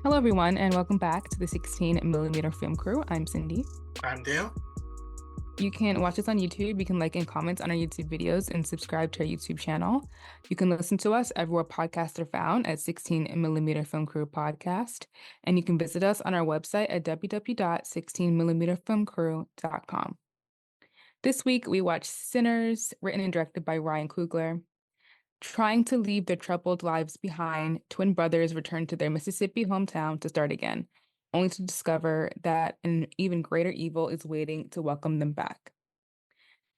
Hello, everyone, and welcome back to the 16 millimeter film crew. I'm Cindy. I'm Dale. You can watch us on YouTube. You can like and comment on our YouTube videos and subscribe to our YouTube channel. You can listen to us everywhere podcasts are found at 16 millimeter film crew podcast. And you can visit us on our website at www.16millimeterfilmcrew.com. This week, we watched Sinners, written and directed by Ryan Coogler. Trying to leave their troubled lives behind, twin brothers return to their Mississippi hometown to start again, only to discover that an even greater evil is waiting to welcome them back.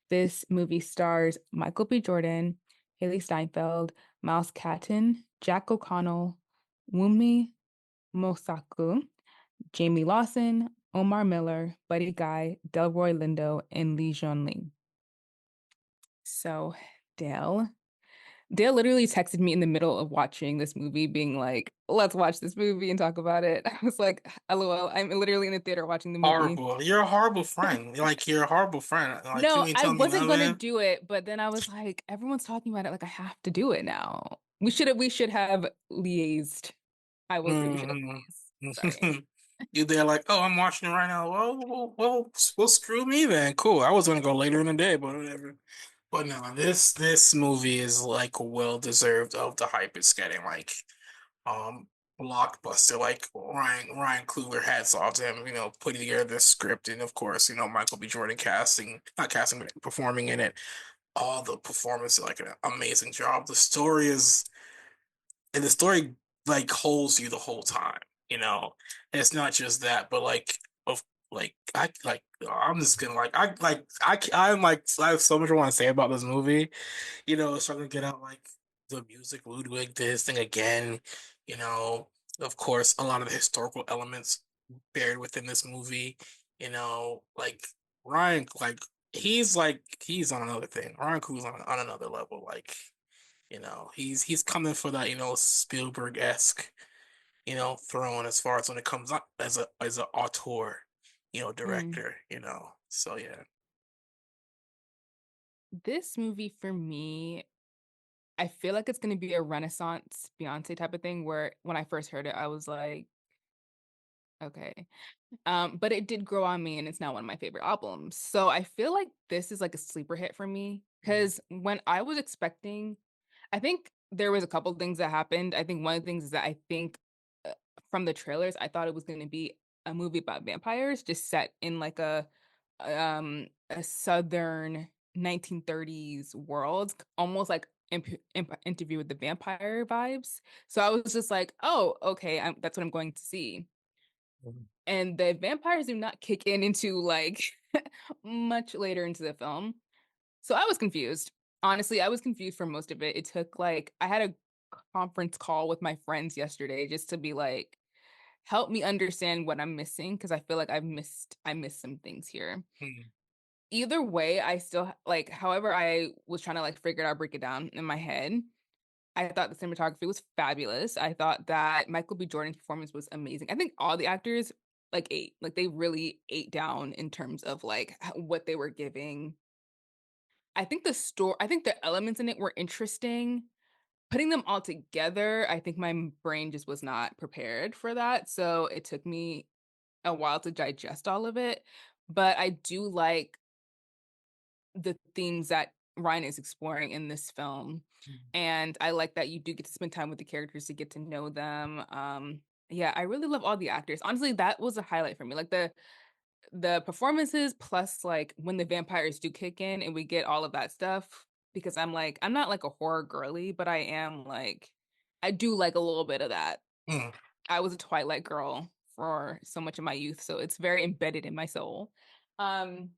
This movie stars Michael B. Jordan, Haley Steinfeld, Miles Catton, Jack O'Connell, Wunmi Mosaku, Jamie Lawson, Omar Miller, Buddy Guy, Delroy Lindo, and Lee Jean Ling. So, Dale, Dale literally texted me in the middle of watching this movie, being like, let's watch this movie and talk about it. I was like, LOL, I'm literally in the theater watching the movie. Horrible. You're a horrible friend. You're a horrible friend. Like you No, ain't I tell me wasn't gonna nothing. do it, but then I was like, everyone's talking about it, like I have to do it now. We should have liaised. I will say we should have Hmm. liaised. Sorry. You there like, oh, I'm watching it right now. Well, screw me then. Cool. I was gonna go later in the day, but whatever. But no, this movie is like well deserved of the hype it's getting. Um, blockbuster. Like Ryan Coogler, hats off to him. Putting together this script, and of course, Michael B. Jordan casting, not casting, but performing in it. All the performance, like an amazing job. And the story like holds you the whole time. And it's not just that, but of I'm just gonna I'm like I have so much I want to say about this movie. Starting to get out like the music. Ludwig did his thing again. You know, of course, a lot of the historical elements buried within this movie. Like Ryan, he's on another thing. Ryan Coogler's on another level. He's coming for that, Spielberg-esque, throne as far as when it comes up as a auteur, Mm. director. So yeah. This movie for me, I feel like it's gonna be a Renaissance Beyonce type of thing where when I first heard it, I was like, okay. But it did grow on me and it's now one of my favorite albums. So I feel like this is like a sleeper hit for me Mm, because when I was expecting, I think there was a couple things that happened. I think one of the things is that I think uh, from the trailers, I thought it was going to be a movie about vampires just set in like a southern 1930s world, almost like interview with the vampire vibes. So I was just like, oh, okay, that's what I'm going to see, mm, and the vampires do not kick in into like much later into the film. So I was confused. Honestly, I was confused for most of it. It took like I had a conference call with my friends yesterday just to be like, help me understand what I'm missing because I feel like I missed some things here. mm, Either way, I still like however I was trying to like figure it out, break it down in my head. I thought the cinematography was fabulous. I thought that Michael B. Jordan's performance was amazing. I think all the actors like ate, like they really ate down in terms of like what they were giving. I think the elements in it were interesting. Putting them all together, I think my brain just was not prepared for that. So it took me a while to digest all of it. But I do like the themes that Ryan is exploring in this film. mm. And I like that you do get to spend time with the characters to get to know them. Yeah, I really love all the actors. Honestly, that was a highlight for me. Like the performances plus like when the vampires do kick in and we get all of that stuff because I'm not like a horror girly, but I am like I do like a little bit of that. Mm. I was a Twilight girl for so much of my youth, so it's very embedded in my soul. Um,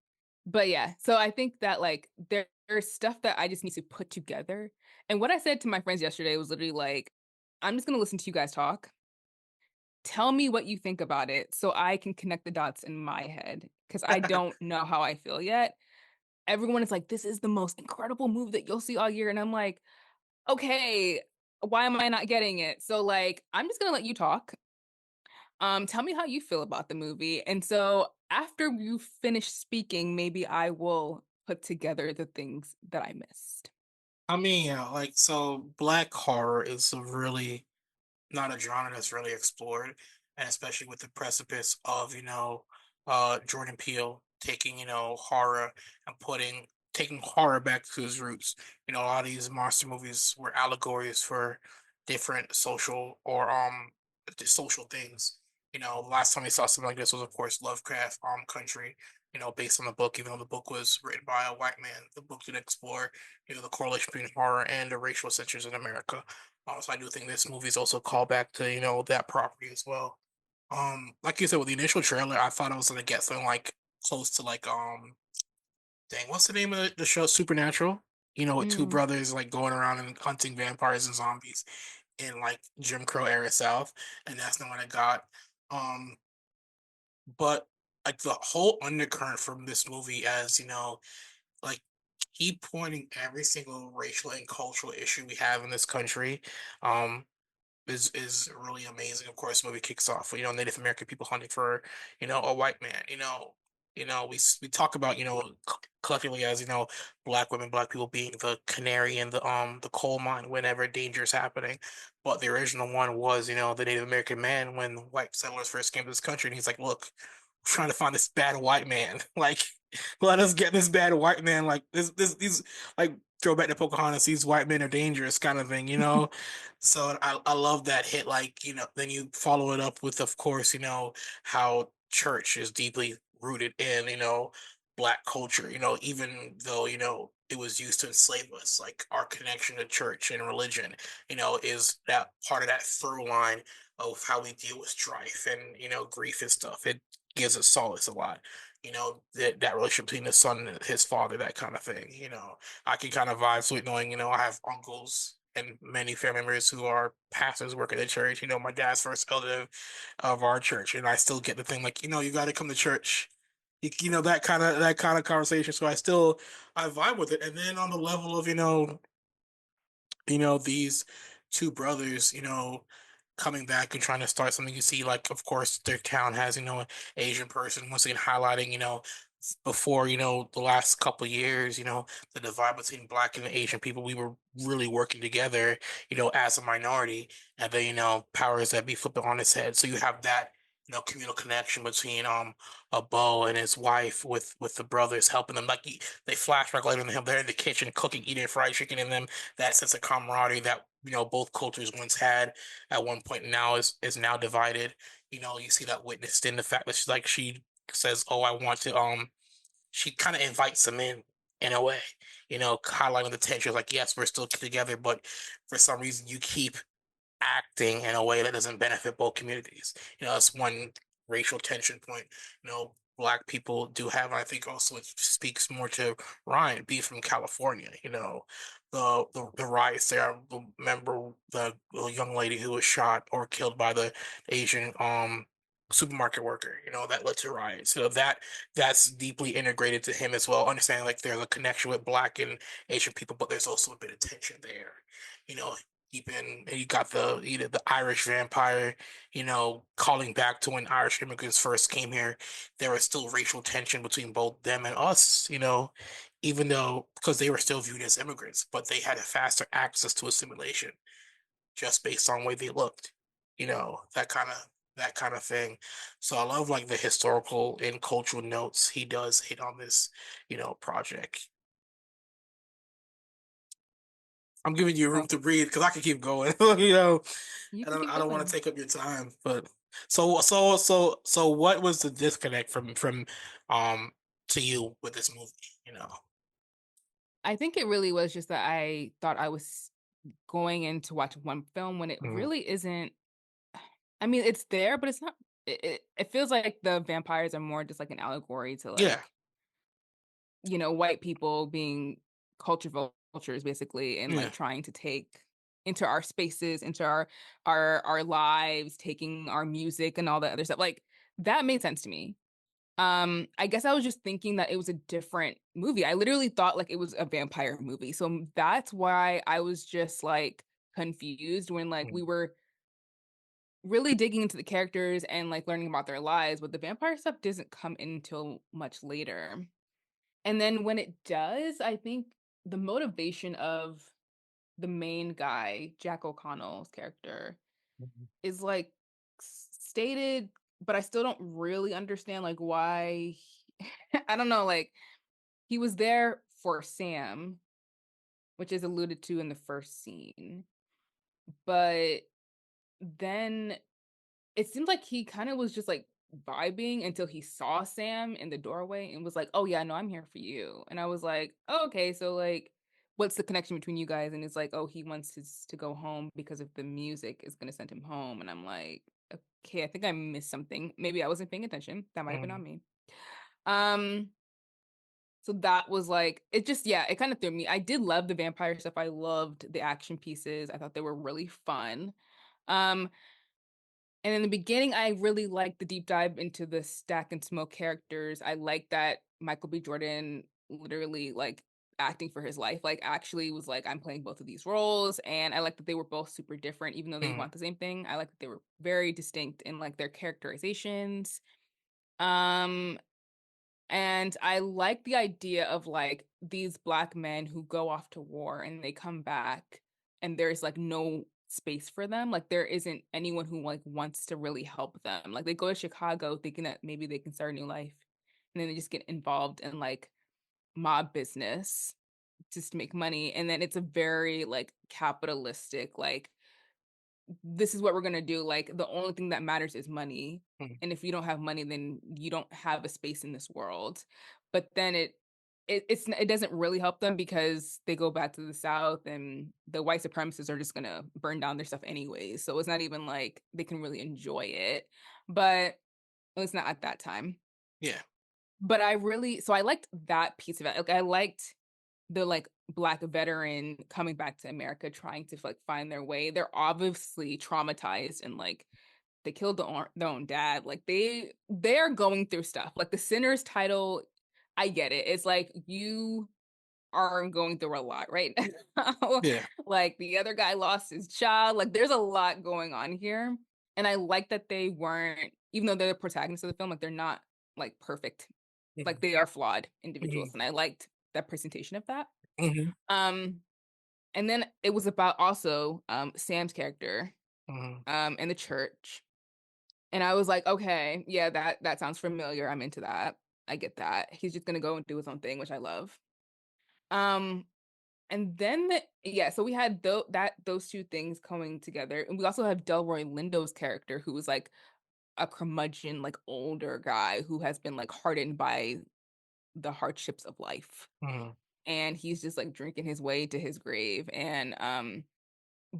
but yeah, so I think that like there's stuff that I just need to put together. And what I said to my friends yesterday was literally like, I'm just gonna listen to you guys talk. Tell me what you think about it so I can connect the dots in my head because I don't know how I feel yet. Everyone is like, this is the most incredible move that you'll see all year. And I'm like, okay, why am I not getting it? So like, I'm just gonna let you talk. Tell me how you feel about the movie. And so after you finish speaking, maybe I will put together the things that I missed. I mean, yeah, so black horror is a really not a genre that's really explored, and especially with the precipice of Jordan Peele taking horror and putting taking horror back to its roots. A lot of these monster movies were allegories for different social or social things. Last time we saw something like this was of course Lovecraft Country. Based on the book, even though the book was written by a white man, the book did explore the correlation between horror and the racial censures in America. So I do think this movie is also a callback to that property as well. Like you said with the initial trailer, I thought I was gonna get something like close to like dang, what's the name of the show? Supernatural. With two Mm. brothers like going around and hunting vampires and zombies in like Jim Crow era South, and that's not what I got. Um, but like the whole undercurrent from this movie, as like keep pointing every single racial and cultural issue we have in this country. Um, is really amazing. Of course, the movie kicks off with Native American people hunting for a white man. We talk about collectively as black women, black people being the canary in the coal mine whenever danger is happening. But the original one was the Native American man when white settlers first came to this country, and he's like, look. I'm trying to find this bad white man. Like, let us get this bad white man. Like these like throwback to Pocahontas. These white men are dangerous, kind of thing. So I love that hit. Like, then you follow it up with, of course, how church is deeply rooted in, black culture, even though, it was used to enslave us, like our connection to church and religion, is that part of that through line of how we deal with strife and, grief and stuff. It gives us solace a lot. That relationship between the son and his father, that kind of thing. I can kind of vibe to it knowing, I have uncles and many family members who are pastors working at church. My dad's first elder of our church, and I still get the thing like, you got to come to church. That kind of conversation. So I vibe with it. And then on the level of these two brothers, coming back and trying to start something. You see, like, of course, their town has, an Asian person once again highlighting, before, the last couple of years, the divide between black and Asian people, we were really working together, as a minority, and then, powers that be flip it on its head. So you have that, communal connection between a Bo and his wife with the brothers helping them. Like they flashback later in the him, they're in the kitchen cooking, eating fried chicken, and them that sense of camaraderie that both cultures once had at one point now is now divided. You see that witnessed in the fact that she says, "Oh, I want to." She kind of invites them in a way, highlighting the tension. Like, yes, we're still together, but for some reason, you keep acting in a way that doesn't benefit both communities. That's one racial tension point. Black people do have, and I think also it speaks more to Ryan, be from California. The riots there. I remember the young lady who was shot or killed by the Asian supermarket worker. That led to riots. That's deeply integrated to him as well. Understanding like there's a connection with Black and Asian people, but there's also a bit of tension there. You know, keeping you got the Irish vampire, calling back to when Irish immigrants first came here. There was still racial tension between both them and us, even though because they were still viewed as immigrants, but they had a faster access to assimilation just based on the way they looked, that kind of thing. So I love like the historical and cultural notes he does hit on this, project. I'm giving you room Oh, to breathe because I can keep going, you I can don't keep I don't want to going. take up your time, but so what was the disconnect from um to you with this movie, you know? I think it really was just that I thought I was going in to watch one film when it Mhm. really isn't. I mean, it's there, but it's not. It feels like the vampires are more just like an allegory to Yeah, like white people being culture vultures basically, and yeah. like trying to take into our spaces, into our lives, taking our music and all that other stuff. Like that made sense to me. I guess I was just thinking that it was a different movie. I literally thought like it was a vampire movie. So that's why I was just like confused when like we Mhm. were really digging into the characters and like learning about their lives, but the vampire stuff doesn't come in until much later. And then when it does, I think the motivation of the main guy, Jack O'Connell's character. Mhm. is like stated, but I still don't really understand like why. I don't know, like he was there for Sam, which is alluded to in the first scene, but then it seemed like he kind of was just like vibing until he saw Sam in the doorway and was like, "Oh yeah, no, I'm here for you." And I was like, oh, "Okay, so like what's the connection between you guys?" And it's like, "Oh, he wants to go home because of the music is going to send him home." And I'm like, "Okay, I think I missed something. Maybe I wasn't paying attention. That might have been on Mhm. me." Um so that was like it just yeah, it kind of threw me. I did love the vampire stuff. I loved the action pieces. I thought they were really fun. Um and in the beginning, I really liked the deep dive into the Stack and Smoke characters. I like that Michael B. Jordan literally like acting for his life, like actually was like, I'm playing both of these roles. And I like that they were both super different, even though they Mhm. want the same thing. I like that they were very distinct in like their characterizations. Um, and I like the idea of like these black men who go off to war and they come back and there's like no space for them. Like there isn't anyone who like wants to really help them. Like they go to Chicago thinking that maybe they can start a new life. And then they just get involved in like mob business just to make money. And then it's a very like capitalistic, like this is what we're gonna do. Like the only thing that matters is money. Mhm. And if you don't have money, then you don't have a space in this world. But then it doesn't really help them because they go back to the South and the white supremacists are just gonna burn down their stuff anyways. So it's not even like they can really enjoy it. But it's not at that time. Yeah. But I liked that piece of it. Like I liked the like black veteran coming back to America trying to like find their way. They're obviously traumatized and like they killed their own dad. Like they're going through stuff. Like the sinner's title, I get it. It's like you are going through a lot right now. Yeah. Like the other guy lost his child. Like there's a lot going on here. And I like that they weren't, even though they're the protagonists of the film, like they're not like perfect. Like Mhm. they are flawed individuals. Mhm. And I liked that presentation of that. Mhm. Um, and then it was about also Sam's character Mhm. in the church. And I was like, okay, yeah, that sounds familiar. I'm into that. I get that. He's just gonna go and do his own thing, which I love. Um, and then yeah, so we had those two things coming together, and we also have Delroy Lindo's character, who was like a curmudgeon, like older guy who has been like hardened by the hardships of life, Mhm. and he's just like drinking his way to his grave, and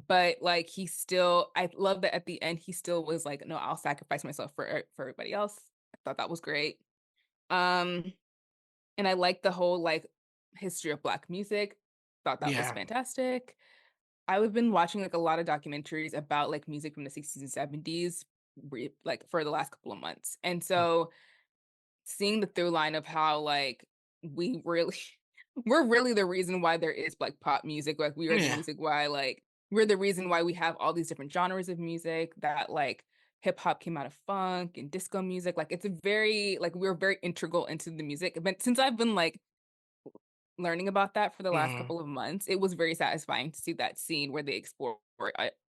but like he still, I love that at the end he still was like, no, I'll sacrifice myself for everybody else. I thought that was great. Um, and I like the whole like history of black music. Thought that was Yeah. fantastic. I've been watching like a lot of documentaries about like music from the 60s and 70s like for the last couple of months. And Mhm. so seeing the through line of how like we really we're really the reason why there is like pop music. Like we are the Yeah. music why like we're the reason why we have all these different genres of music that like hip hop came out of funk and disco music. Like it's a very like we're very integral into the music. But since I've been like learning about that for the last Mhm. couple of months, it was very satisfying to see that scene where they explore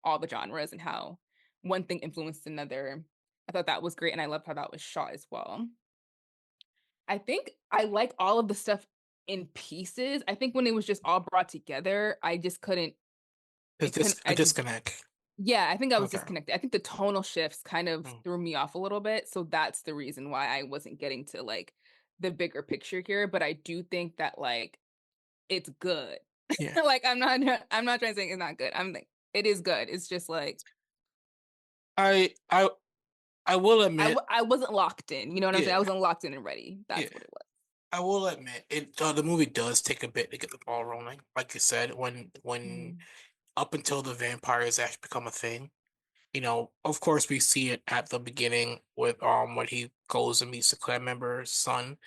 all the genres and how one thing influenced another. I thought that was great, and I loved how that was shot as well. I think I like all of the stuff in pieces. I think when it was just all brought together, I just couldn't. Is It couldn't. this a I just disconnect? yeah. I think I was Okay. disconnected. I think the tonal shifts kind of Mm. threw me off a little bit, so that's the reason why I wasn't getting to like the bigger picture here. But I do think that like it's good. Yeah. Like, I'm not trying to say it's not good. I'm like, it is good. It's just like I I I will admit, I wasn't locked in. You know what I'm saying? I yeah, wasn't locked in and ready. yeah. That's what it was. I will admit it. The movie does take a bit to get the ball rolling. Like you said, when Mm, up until the vampires actually become a thing. Of course, we see it at the beginning with when he goes and meets the clan member's son,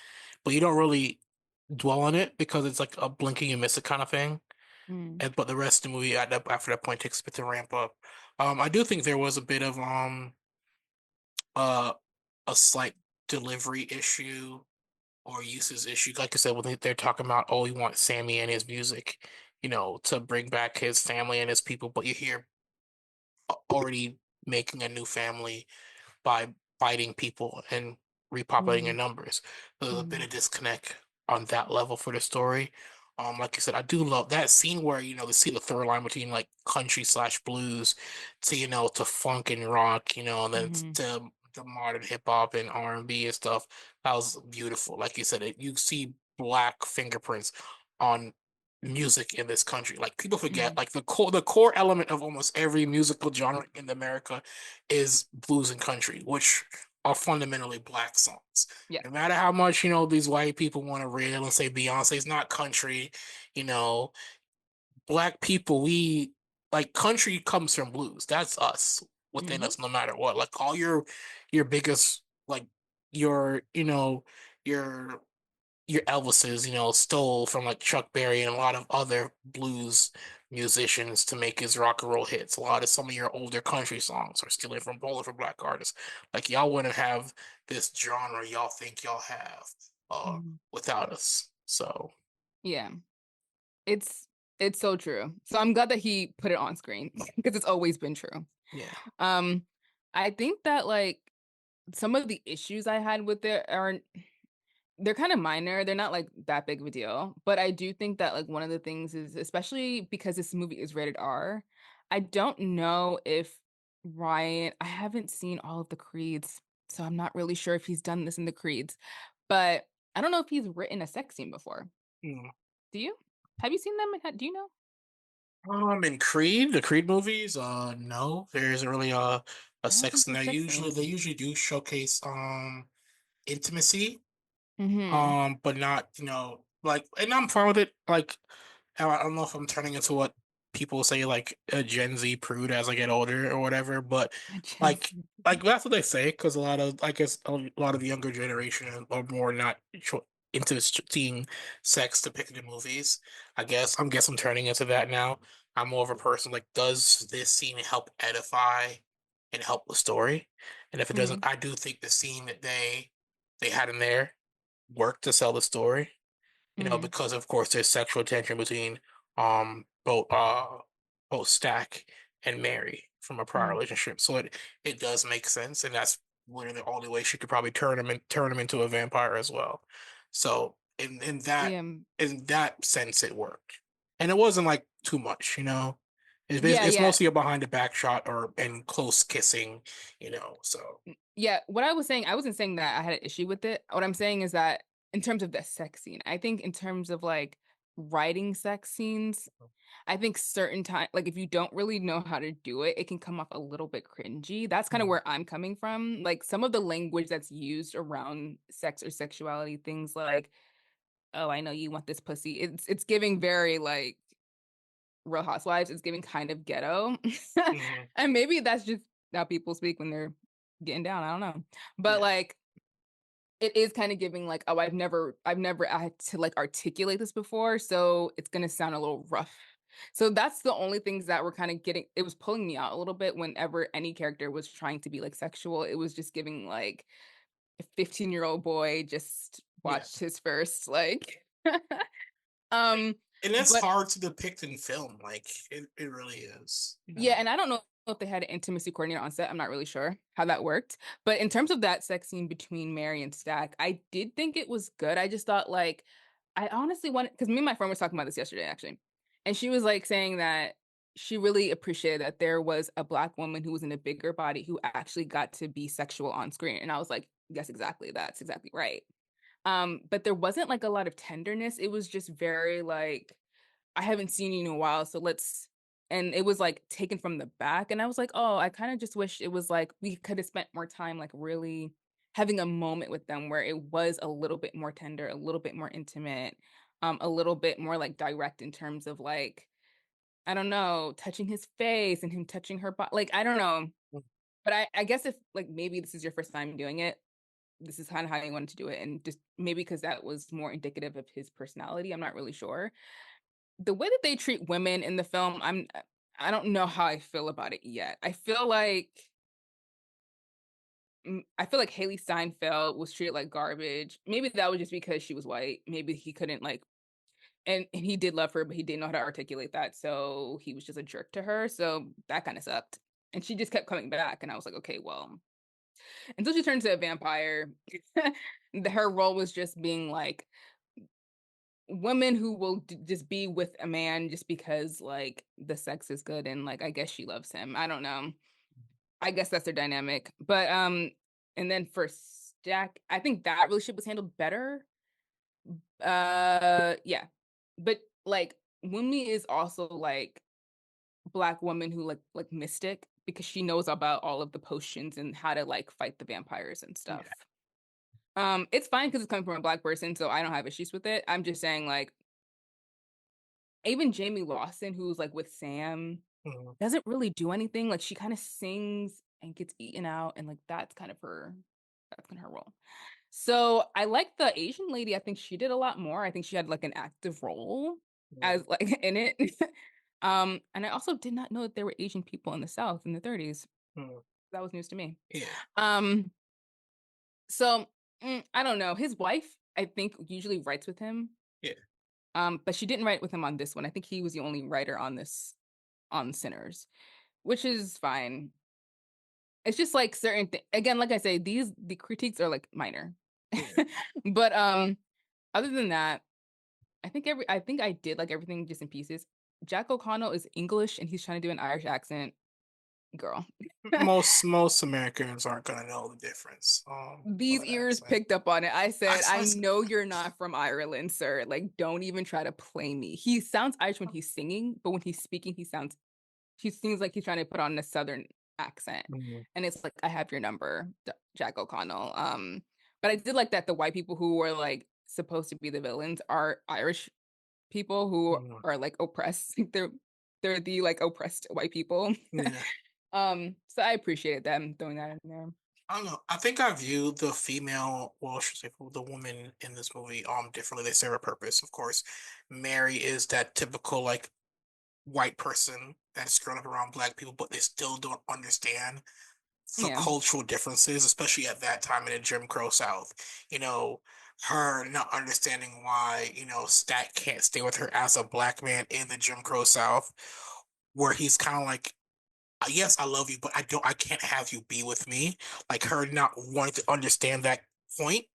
but you don't really dwell on it because it's like a blinking and miss it kind of thing. mm, And but the rest of the movie after that point takes a bit to ramp up. I do think there was a bit of uh a slight delivery issue or uses issue. Like I said, when they're talking about, oh, he wants Sammy and his music, to bring back his family and his people, but you hear already. making a new family by fighting people and repopulating Mhm, in numbers. There's a bit mhm, of disconnect on that level for the story. Like I said, I do love that scene where, they see the third line between like country slash blues to, to funk and rock, and then mhm, to the modern hip hop and R&B and stuff. That was beautiful. Like you said, you see black fingerprints on music in this country. Like people forget, mhm. like the core element of almost every musical genre in America is blues and country, which are fundamentally black songs. Yeah. No matter how much, these white people want to rail and say Beyonce's not country, you know, black people, we like country comes from blues. That's us within Mhm, us, no matter what. Like all your biggest like your your Elvises, stole from like Chuck Berry and a lot of other blues musicians to make his rock and roll hits. A lot of some of your older country songs are stealing from Bowling for Black artists. Like y'all wouldn't have this genre y'all think y'all have mhm. without us. So Yeah. It's it's so true. So I'm glad that he put it on screen because it's always been true. yeah. Um, I think that, like, some of the issues I had with it are they're kinda minor, they're not, like, that big of a deal, but I do think that, like, one of the things is especially because this movie is rated R, I don't know if I haven't seen all of the Creeds, so I'm not really sure if he's done this in the Creeds, but I don't know if he's written a sex scene before. Mm. Do you? Have you seen them? Do you know? In Creed, the Creed movies, no, there isn't really a I don't sex think in there's there. sex Usually, they scenes. usually do showcase intimacy, Mhm. but not, like, and I'm fine with it. Like, I don't know if I'm turning into what people say, like a Gen Z prude as I get older or whatever, but A Gen like, Z. that's what they say because I guess, a lot of the younger generation are more not into seeing sex depicted in movies. I'm turning into that now. I'm more of a person like, does this scene help edify and help the story? And if it doesn't, Mhm, I do think the scene that they had in there worked to sell the story, mhm, because of course there's sexual tension between both Stack and Mary from a prior mhm. relationship. So it does make sense, and that's literally the only way she could probably turn him into a vampire as well. So Yeah, in that sense it worked. And it wasn't like too much. yeah, It's yeah. mostly a behind the back shot or and close kissing, so Yeah, what I was saying, I wasn't saying that I had an issue with it. What I'm saying is that in terms of the sex scene, I think in terms of, like, writing sex scenes, I think certain time like, if you don't really know how to do it, it can come off a little bit cringy. That's kinda mm, where I'm coming from. Like, some of the language that's used around sex or sexuality, things like, "Oh, I know you want this pussy." It's giving very, like, Real Housewives, it's giving kind of ghetto. mhm, And maybe that's just how people speak when they're getting down, I don't know. But, yeah. like, it is kinda giving, like, "Oh, I've never had to, like, articulate this before, so it's gonna sound a little rough." So that's the only things that were kinda getting it was pulling me out a little bit whenever any character was trying to be, like, sexual. It was just giving, like, a 15-year-old boy just Yeah. watched his first, like um, And that's but hard to depict in film. Like it really is. yeah, and I don't know if they had an intimacy coordinator on set, I'm not really sure how that worked, but in terms of that sex scene between Mary and Stack, I did think it was good. I just thought, like, I honestly wanted because me and my friend was talking about this yesterday, actually, and she was, like, saying that she really appreciated that there was a Black woman who was in a bigger body who actually got to be sexual on screen, and I was like, "Yes, exactly, that's exactly right." But there wasn't, like, a lot of tenderness, it was just very, like, "I haven't seen you in a while, so let's" and it was, like, taken from the back, and I was like, "Oh, I kinda just wish it was, like, we coulda spent more time, like, really having a moment with them where it was a little bit more tender, a little bit more intimate, a little bit more, like, direct in terms of, like, I don't know, touching his face and him touching her body. Like, I don't know, but I guess if, like, maybe this is your first time doing it, this is kinda how you wanted to do it, and just maybe because that was more indicative of his personality, I'm not really sure. The way that they treat women in the film, I don't know how I feel about it yet. I feel like Haley Steinfeld was treated like garbage. Maybe that was just because she was white. Maybe he couldn't, like and he did love her, but he didn't know how to articulate that, so he was just a jerk to her, so that kinda sucked. And she just kept coming back, and I was like, "Okay, well." Until she turned to a vampire, her role was just being like women who will just be with a man just because like the sex is good and like I guess she loves him. I don't know. I guess that's their dynamic. But and then for Jack, I think that relationship was handled better. Yeah. But like Wumi is also like black woman who like mystic because she knows about all of the potions and how to like fight the vampires and Yeah. stuff. It's fine because it's coming from a black person, so I don't have issues with it. I'm just saying, like, even Jamie Lawson, who's like with Sam, Mhm. doesn't really do anything. Like, she kind of sings and gets eaten out, and like that's kind of her role. So I like the Asian lady. I think she did a lot more. I think she had like an active role Mhm. as like in it. And I also did not know that there were Asian people in the South in the 30s. Mhm. That was news to me. Yeah. Um, so I don't know. His wife, I think, usually writes with him. Yeah. But she didn't write with him on this one. I think he was the only writer on Sinners, which is fine. It's just like again, like I say, the critiques are like minor. Yeah. But other than that, I think I did like everything just in pieces. Jack O'Connell is English and he's trying to do an Irish accent. Girl. Most Americans aren't gonna know the difference for These that ears accent. picked up on it. I I, said, I "I know you're not from Ireland, sir. Like, don't even try to play me." He sounds Irish when he's singing, but when he's speaking, he seems like he's trying to put on a southern accent. Mhm. And it's like, "I have your number, Jack O'Connell." But I did like that the white people who were like supposed to be the villains are Irish people who Mhm. are like oppressed. They're the like oppressed white people. Yeah. So I appreciated them throwing that in there. I don't know. I think I view the female, well, I should say the woman in this movie differently. They serve a purpose. Of course, Mary is that typical like white person that's grown up around black people, but they still don't understand the Yeah. cultural differences, especially at that time in the Jim Crow South. You know, her not understanding why, Stat can't stay with her as a black man in the Jim Crow South, where he's kind of like, yes, I love you, but I can't have you be with me. Like her not wanting to understand that point,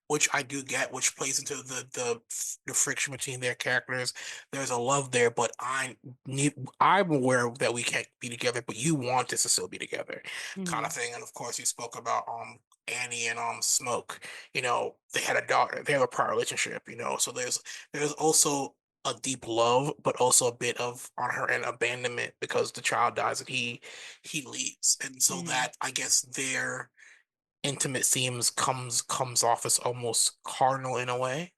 which I do get, which plays into the friction between their characters. There's a love there, but I'm aware that we can't be together, but you want us to still be together, kind of Mhm. thing. And of course, you spoke about Annie and Smoke. They had a daughter. They have a prior relationship. So there's also a deep love, but also a bit of on her end abandonment because the child dies and he leaves, and so Mhm. that I guess their intimate themes comes off as almost carnal in a way,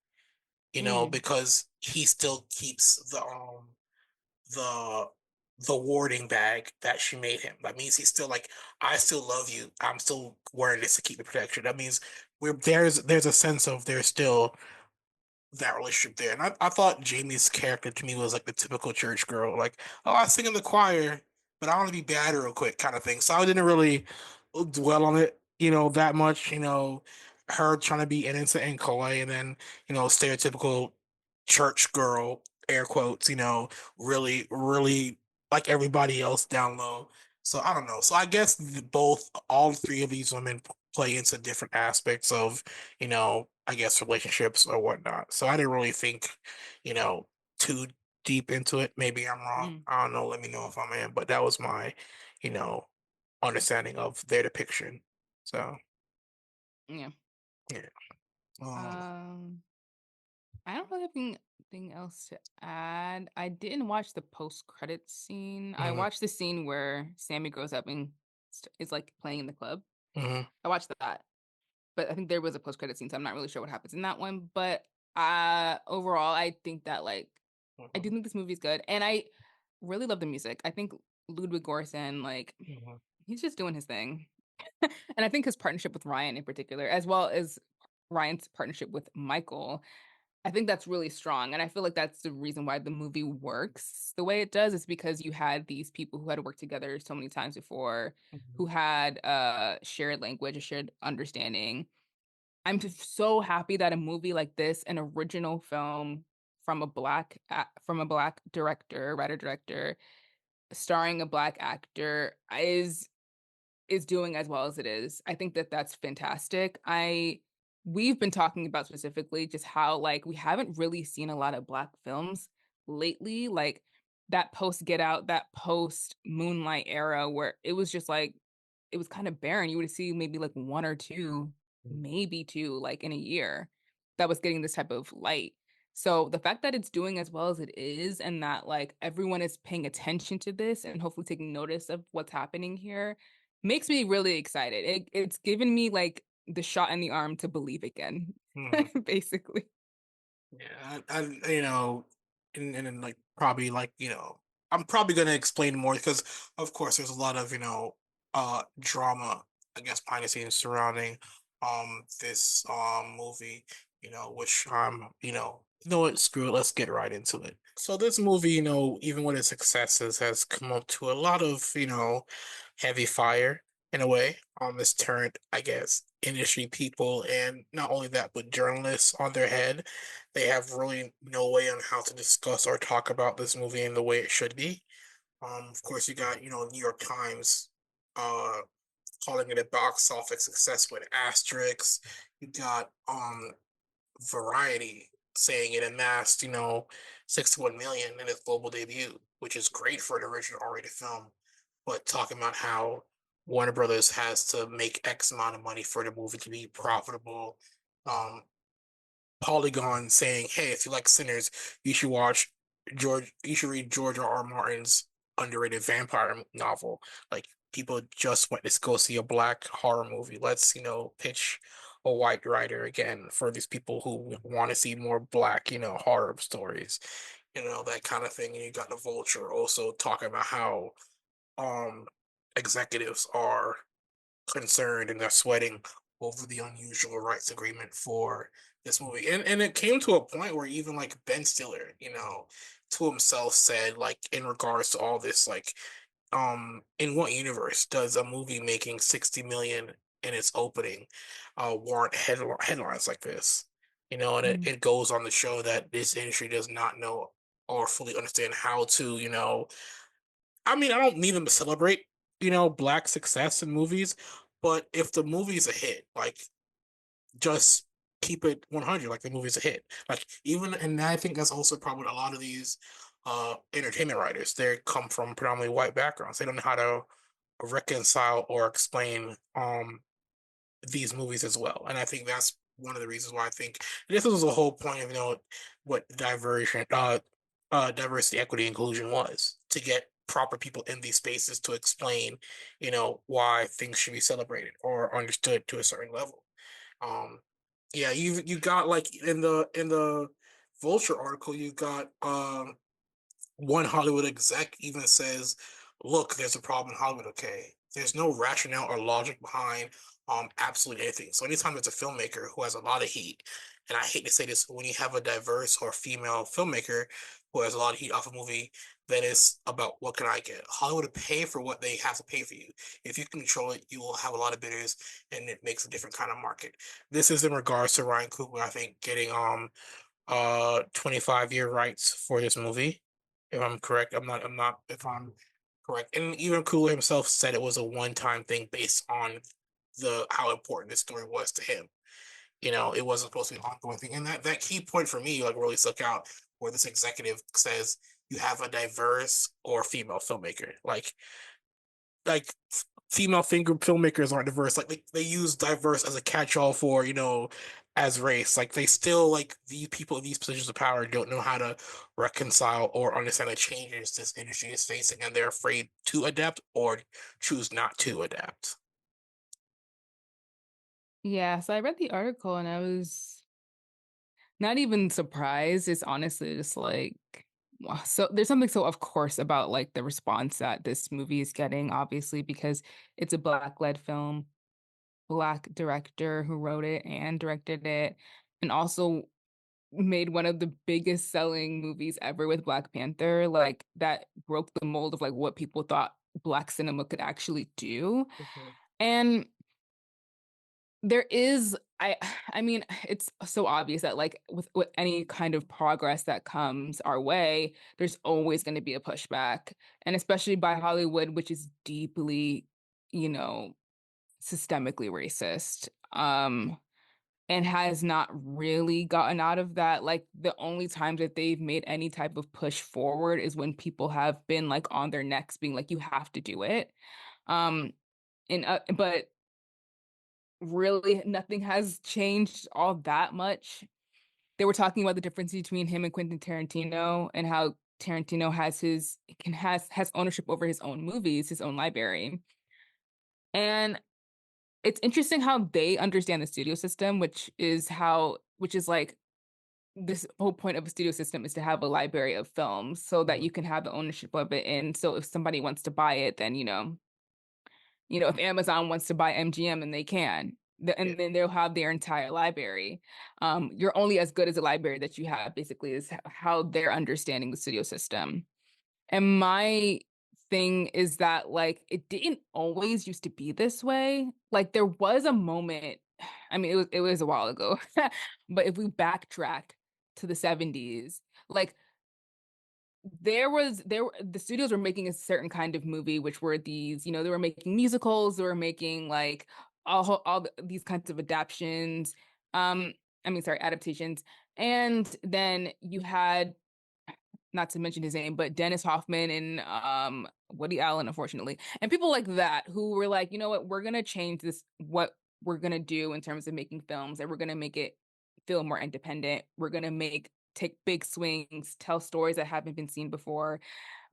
Mhm. because he still keeps the the warding bag that she made him. That means he's still like, I still love you. I'm still wearing this to keep the protection. That means there's a sense of there's still that relationship there. And I thought Jamie's character to me was like the typical church girl, like, oh, I sing in the choir, but I want to be bad real quick kind of thing. So I didn't really dwell on it, that much, her trying to be innocent and coy and then, stereotypical church girl, air quotes, really, really like everybody else down low. So I don't know. So I guess all three of these women play into different aspects of, I guess relationships or whatnot. So I didn't really think, you know, too deep into it. Maybe I'm wrong. Mhm. I don't know. Let me know if I'm in. But that was my, you know, understanding of their depiction. So Yeah. yeah. Um. Um, I don't really have anything else to add. I didn't watch the post-credit scene. I Mhm. watched the scene where Sammy grows up and is like playing in the club. Mhm. I watched that, but I think there was a post-credit scene, so I'm not really sure what happens in that one. But overall, I think that like I do Mhm. think this movie is good, and I really love the music. I think Ludwig Göransson, like Mhm. he's just doing his thing. And I think his partnership with Ryan in particular, as well as Ryan's partnership with Michael, I think that's really strong. And I feel like that's the reason why the movie works the way it does is because you had these people who had worked together so many times before, who Mhm. had a shared language, a shared understanding. I'm just so happy that a movie like this, an original film from a black director, writer director, starring a Black actor is doing as well as it is. I think that that's fantastic. I We've been talking about specifically just how, like, we haven't really seen a lot of Black films lately, like, that post Get Out, that post Moonlight era where it was just, like, it was kinda barren. You would see maybe, like, 1 or 2, maybe 2, like, in a year that was getting this type of light. So, the fact that it's doing as well as it is and that, like, everyone is paying attention to this and hopefully taking notice of what's happening here makes me really excited. It's given me, like, the shot in the arm to believe again, Mhm. basically. Yeah, and then like probably like I'm probably gonna explain more because of course there's a lot of drama I guess behind the scenes surrounding this movie which you know what, screw it, let's get right into it. So this movie, even with its successes, has come up to a lot of heavy fire in a way on this current, I guess, industry people, and not only that, but journalists on their head. They have really no way on how to discuss or talk about this movie in the way it should be. Of course, you got New York Times, uh, calling it a box office success with asterisks. You got Variety saying it amassed 61 million in its global debut, which is great for an original R-rated film, but talking about how Warner Brothers has to make X amount of money for the movie to be profitable. Um, Polygon saying, "Hey, if you like Sinners, you should watch George. You should read George R. R. Martin's underrated vampire novel. Like people just went to go see a black horror movie. Let's pitch a white writer again for these people who want to see more black horror stories, that kind of thing." And you got the Vulture also talking about how um executives are concerned and they're sweating over the unusual rights agreement for this movie. And it came to a point where even like Ben Stiller, to himself said like in regards to all this, like, in what universe does a movie making 60 million in its opening warrant headlines like this? And Mm. it goes on to show that this industry does not know or fully understand how to, I mean, I don't need them to celebrate, black success in movies, but if the movie's a hit, like just keep it 100, like the movie's a hit. Like even, and I think that's also probably a lot of these entertainment writers. They come from predominantly white backgrounds. They don't know how to reconcile or explain these movies as well. And I think that's one of the reasons why I think this was the whole point of what diversity, equity, inclusion was to get proper people in these spaces to explain why things should be celebrated or understood to a certain level. Um, yeah, you got like in the Vulture article, you got one Hollywood exec even says, "Look, there's a problem in Hollywood. Okay, there's no rationale or logic behind absolutely anything. So anytime there's a filmmaker who has a lot of heat, and I hate to say this, when you have a diverse or female filmmaker who has a lot of heat off a movie, then it's about what can I get? Hollywood to pay for what they have to pay for you. If you control it, you will have a lot of bidders, and it makes a different kind of market. This is in regards to Ryan Coogler, I think, getting 25-year rights for this movie. If I'm correct, I'm not if I'm correct. And even Coogler himself said it was a one-time thing based on the how important this story was to him. It wasn't supposed to be an ongoing thing. And that key point for me like really stuck out where this executive says you have a diverse or female filmmaker. Like female finger filmmakers aren't diverse. Like they use diverse as a catch-all for, as race. Like they still like the people in these positions of power don't know how to reconcile or understand the changes this industry is facing, and they're afraid to adapt or choose not to adapt. Yeah, so I read the article and I was not even surprised. It's honestly just like, wow. So there's something so of course about like the response that this movie is getting, obviously, because it's a Black-led film, Black director who wrote it and directed it, and also made one of the biggest selling movies ever with Black Panther, like, that broke the mold of, like, what people thought Black cinema could actually do, Mhm. and there is I I mean, it's so obvious that like with any kind of progress that comes our way, there's always going to be a pushback, and especially by Hollywood, which is deeply, you know, systemically racist. And has not really gotten out of that. Like the only times that they've made any type of push forward is when people have been like on their necks being like you have to do it. Um and but really nothing has changed all that much. They were talking about the difference between him and Quentin Tarantino and how Tarantino has ownership over his own movies, his own library. And it's interesting how they understand the studio system, which is like this whole point of a studio system is to have a library of films so that Mhm. you can have the ownership of it. And so if somebody wants to buy it, then if Amazon wants to buy MGM, then they can. Yeah. And then they'll have their entire library. You're only as good as a library that you have, basically, is how they're understanding the studio system. And my thing is that like it didn't always used to be this way. Like there was a moment, I mean it was a while ago. But if we backtrack to the 70s, like the studios were making a certain kind of movie, which were these, they were making musicals, they were making like these kinds of adaptations. Um I mean, sorry, adaptations. And then you had, not to mention his name, but Dennis Hoffman and Woody Allen, unfortunately, and people like that who were like, you know what, we're gonna change this, what we're gonna do in terms of making films, and we're gonna make it feel more independent. We're gonna take big swings, tell stories that haven't been seen before.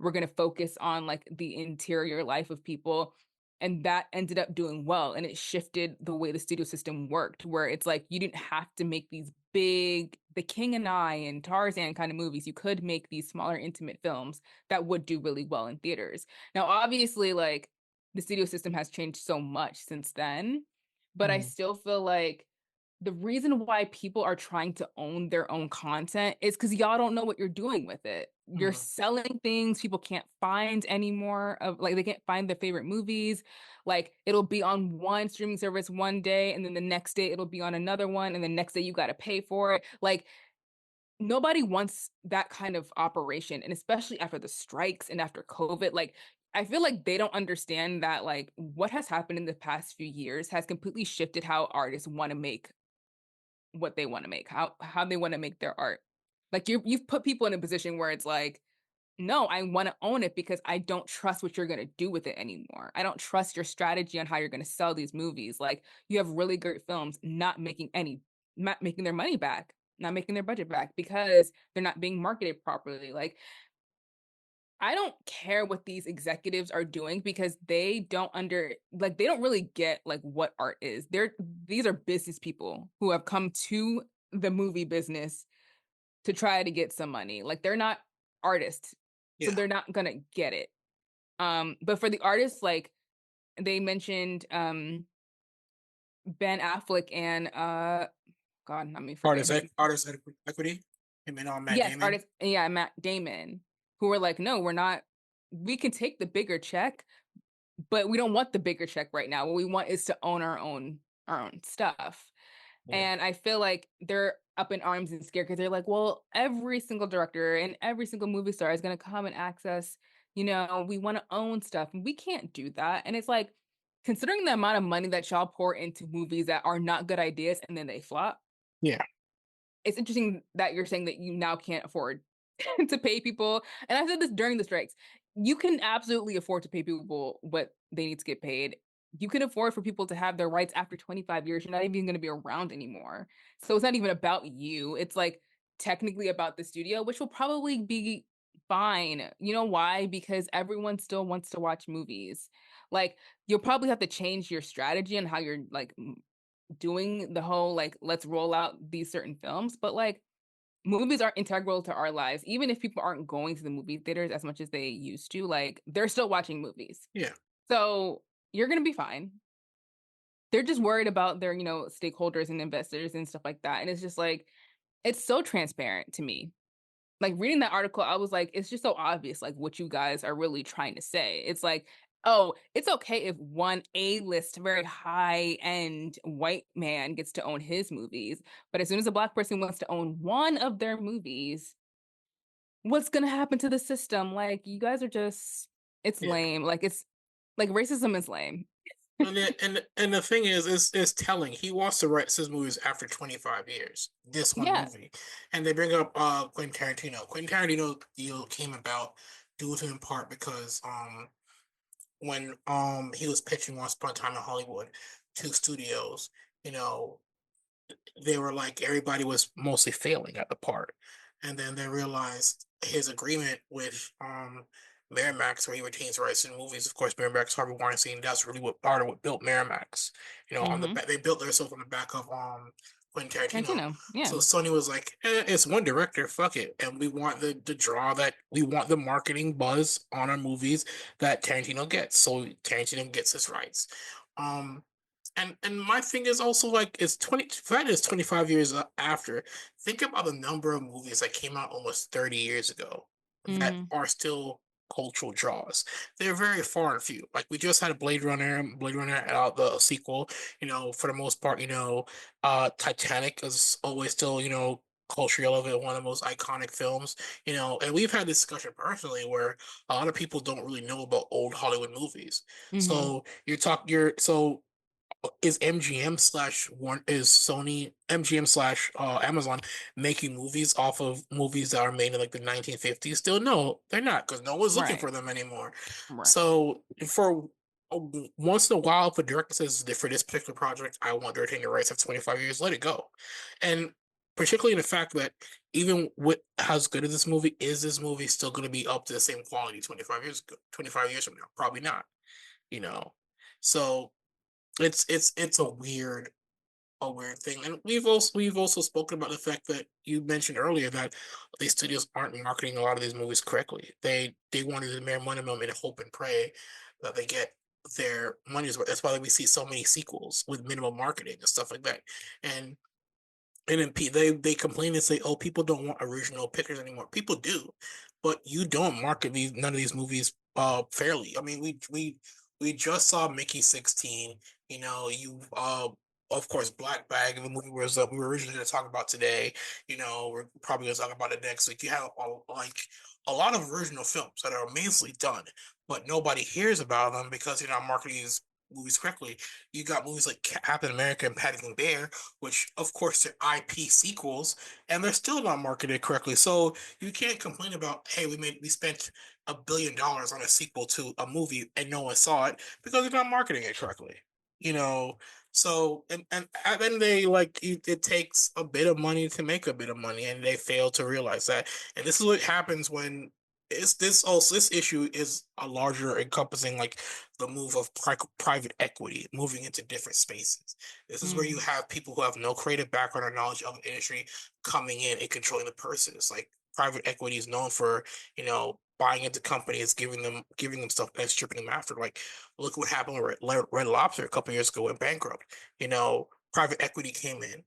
We're gonna focus on like the interior life of people. And that ended up doing well. And it shifted the way the studio system worked, where it's like you didn't have to make these big, The King and I and Tarzan kind of movies. You could make these smaller, intimate films that would do really well in theaters. Now, obviously, like the studio system has changed so much since then, but I Mhm. still feel like the reason why people are trying to own their own content is because y'all don't know what you're doing with it. You're Mhm. selling things people can't find anymore, of like they can't find their favorite movies. Like it'll be on one streaming service one day, and then the next day it'll be on another one, and the next day you got to pay for it. Like nobody wants that kind of operation, and especially after the strikes and after COVID, like I feel like they don't understand that like what has happened in the past few years has completely shifted how artists want to make what they want to make, how they want to make their art. Like you've put people in a position where it's like, no, I want to own it because I don't trust what you're going to do with it anymore. I don't trust your strategy on how you're going to sell these movies. Like you have really great films not making their money back, not making their budget back because they're not being marketed properly. Like I don't care what these executives are doing because they don't really get like what art is. These are business people who have come to the movie business to try to get some money. Like they're not artists. So Yeah. they're not gonna get it. But for the artists, like they mentioned Ben Affleck and God, let me forget his name. Equity. Him and Matt Yes, Damon. artists, yeah, Matt Damon, who were like, no, we're not, we can take the bigger check, but we don't want the bigger check right now. What we want is to own our own stuff. Yeah. And I feel like they're up in arms and scared because they're like, well, every single director and every single movie star is going to come and access, we want to own stuff. And we can't do that. And it's like, considering the amount of money that y'all pour into movies that are not good ideas and then they flop, Yeah. it's interesting that you're saying that you now can't afford to pay people. And I said this during the strikes. You can absolutely afford to pay people what they need to get paid. You can afford for people to have their rights after 25 years. You're not even going to be around anymore. So it's not even about you. It's like technically about the studio, which will probably be fine. You know why? Because everyone still wants to watch movies. Like you'll probably have to change your strategy and how you're like doing the whole like let's roll out these certain films, but like movies are integral to our lives. Even if people aren't going to the movie theaters as much as they used to, like they're still watching movies. Yeah. So you're gonna be fine. They're just worried about their, stakeholders and investors and stuff like that. And it's just like it's so transparent to me. Like reading that article, I was like, it's just so obvious, like what you guys are really trying to say. It's like Oh, it's okay if one A-list, very high-end white man gets to own his movies, but as soon as a black person wants to own one of their movies, what's gonna happen to the system? Like, you guys are just it's Yeah. lame. Like, it's like racism is lame. And the thing is telling. He wants to write his movies after 25 years. This one Yeah. movie, and they bring up Quentin Tarantino. Quentin Tarantino deal came about due to in part because when he was pitching Once Upon a Time in Hollywood to studios, you know, they were like everybody was mostly failing at the part, and then they realized his agreement with Miramax, where he retains rights to movies. Of course, Miramax, Harvey Weinstein. That's really what part of what built Miramax. On the Mhm. back, they built themselves on the back of Quentin Tarantino. Tarantino. Yeah. So Sony was like, it's one director, fuck it, and we want the draw that we want the marketing buzz on our movies that Tarantino gets. So Tarantino gets his rights. Um, and my thing is also like it's 20 that is 25 years after. Think about the number of movies that came out almost 30 years ago that Mhm. are still cultural draws. They're very far and few. Like we just had a Blade Runner the sequel, for the most part, Titanic is always still, culturally relevant, one of the most iconic films, and we've had this discussion personally where a lot of people don't really know about old Hollywood movies. Mhm. So you're is MGM slash one is Sony MGM slash Amazon making movies off of movies that are made in like the 1950s? Still, no, they're not because no one's looking Right. for them anymore. Right. So for once in a while, if a director says for this particular project, I want to retain the rights of 25 years, let it go. And particularly in the fact that even with how good as this movie still going to be up to the same quality 25 years from now? Probably not. You know, so it's a weird thing, and we've also spoken about the fact that you mentioned earlier that these studios aren't marketing a lot of these movies correctly. They wanted the mere minimum in hope and pray that they get their money's worth. That's why we see so many sequels with minimal marketing and stuff like that. And they complain and say, "Oh, people don't want original pictures anymore." People do, but you don't market none of these movies fairly. I mean, we just saw Mickey 16. You of course Black Bag, the movie was we were originally going to talk about today. We're probably going to talk about it next week. You have like a lot of original films that are amazingly done, but nobody hears about them because you're not marketing these movies correctly. You got movies like Captain America and Paddington Bear, which of course they're IP sequels, and they're still not marketed correctly. So you can't complain about, hey, we spent $1 billion on a sequel to a movie and no one saw it because they're not marketing it correctly. You know, so and then they like it takes a bit of money to make a bit of money, and they fail to realize that. And this is what happens when this issue is a larger encompassing like the move of private equity moving into different spaces. This is where you Mhm. have people who have no creative background or knowledge of the industry coming in and controlling the purses. Like private equity is known for, buying into companies, giving them stuff and stripping them after. Like, look what happened with Red Lobster a couple years ago, went bankrupt. Private equity came in,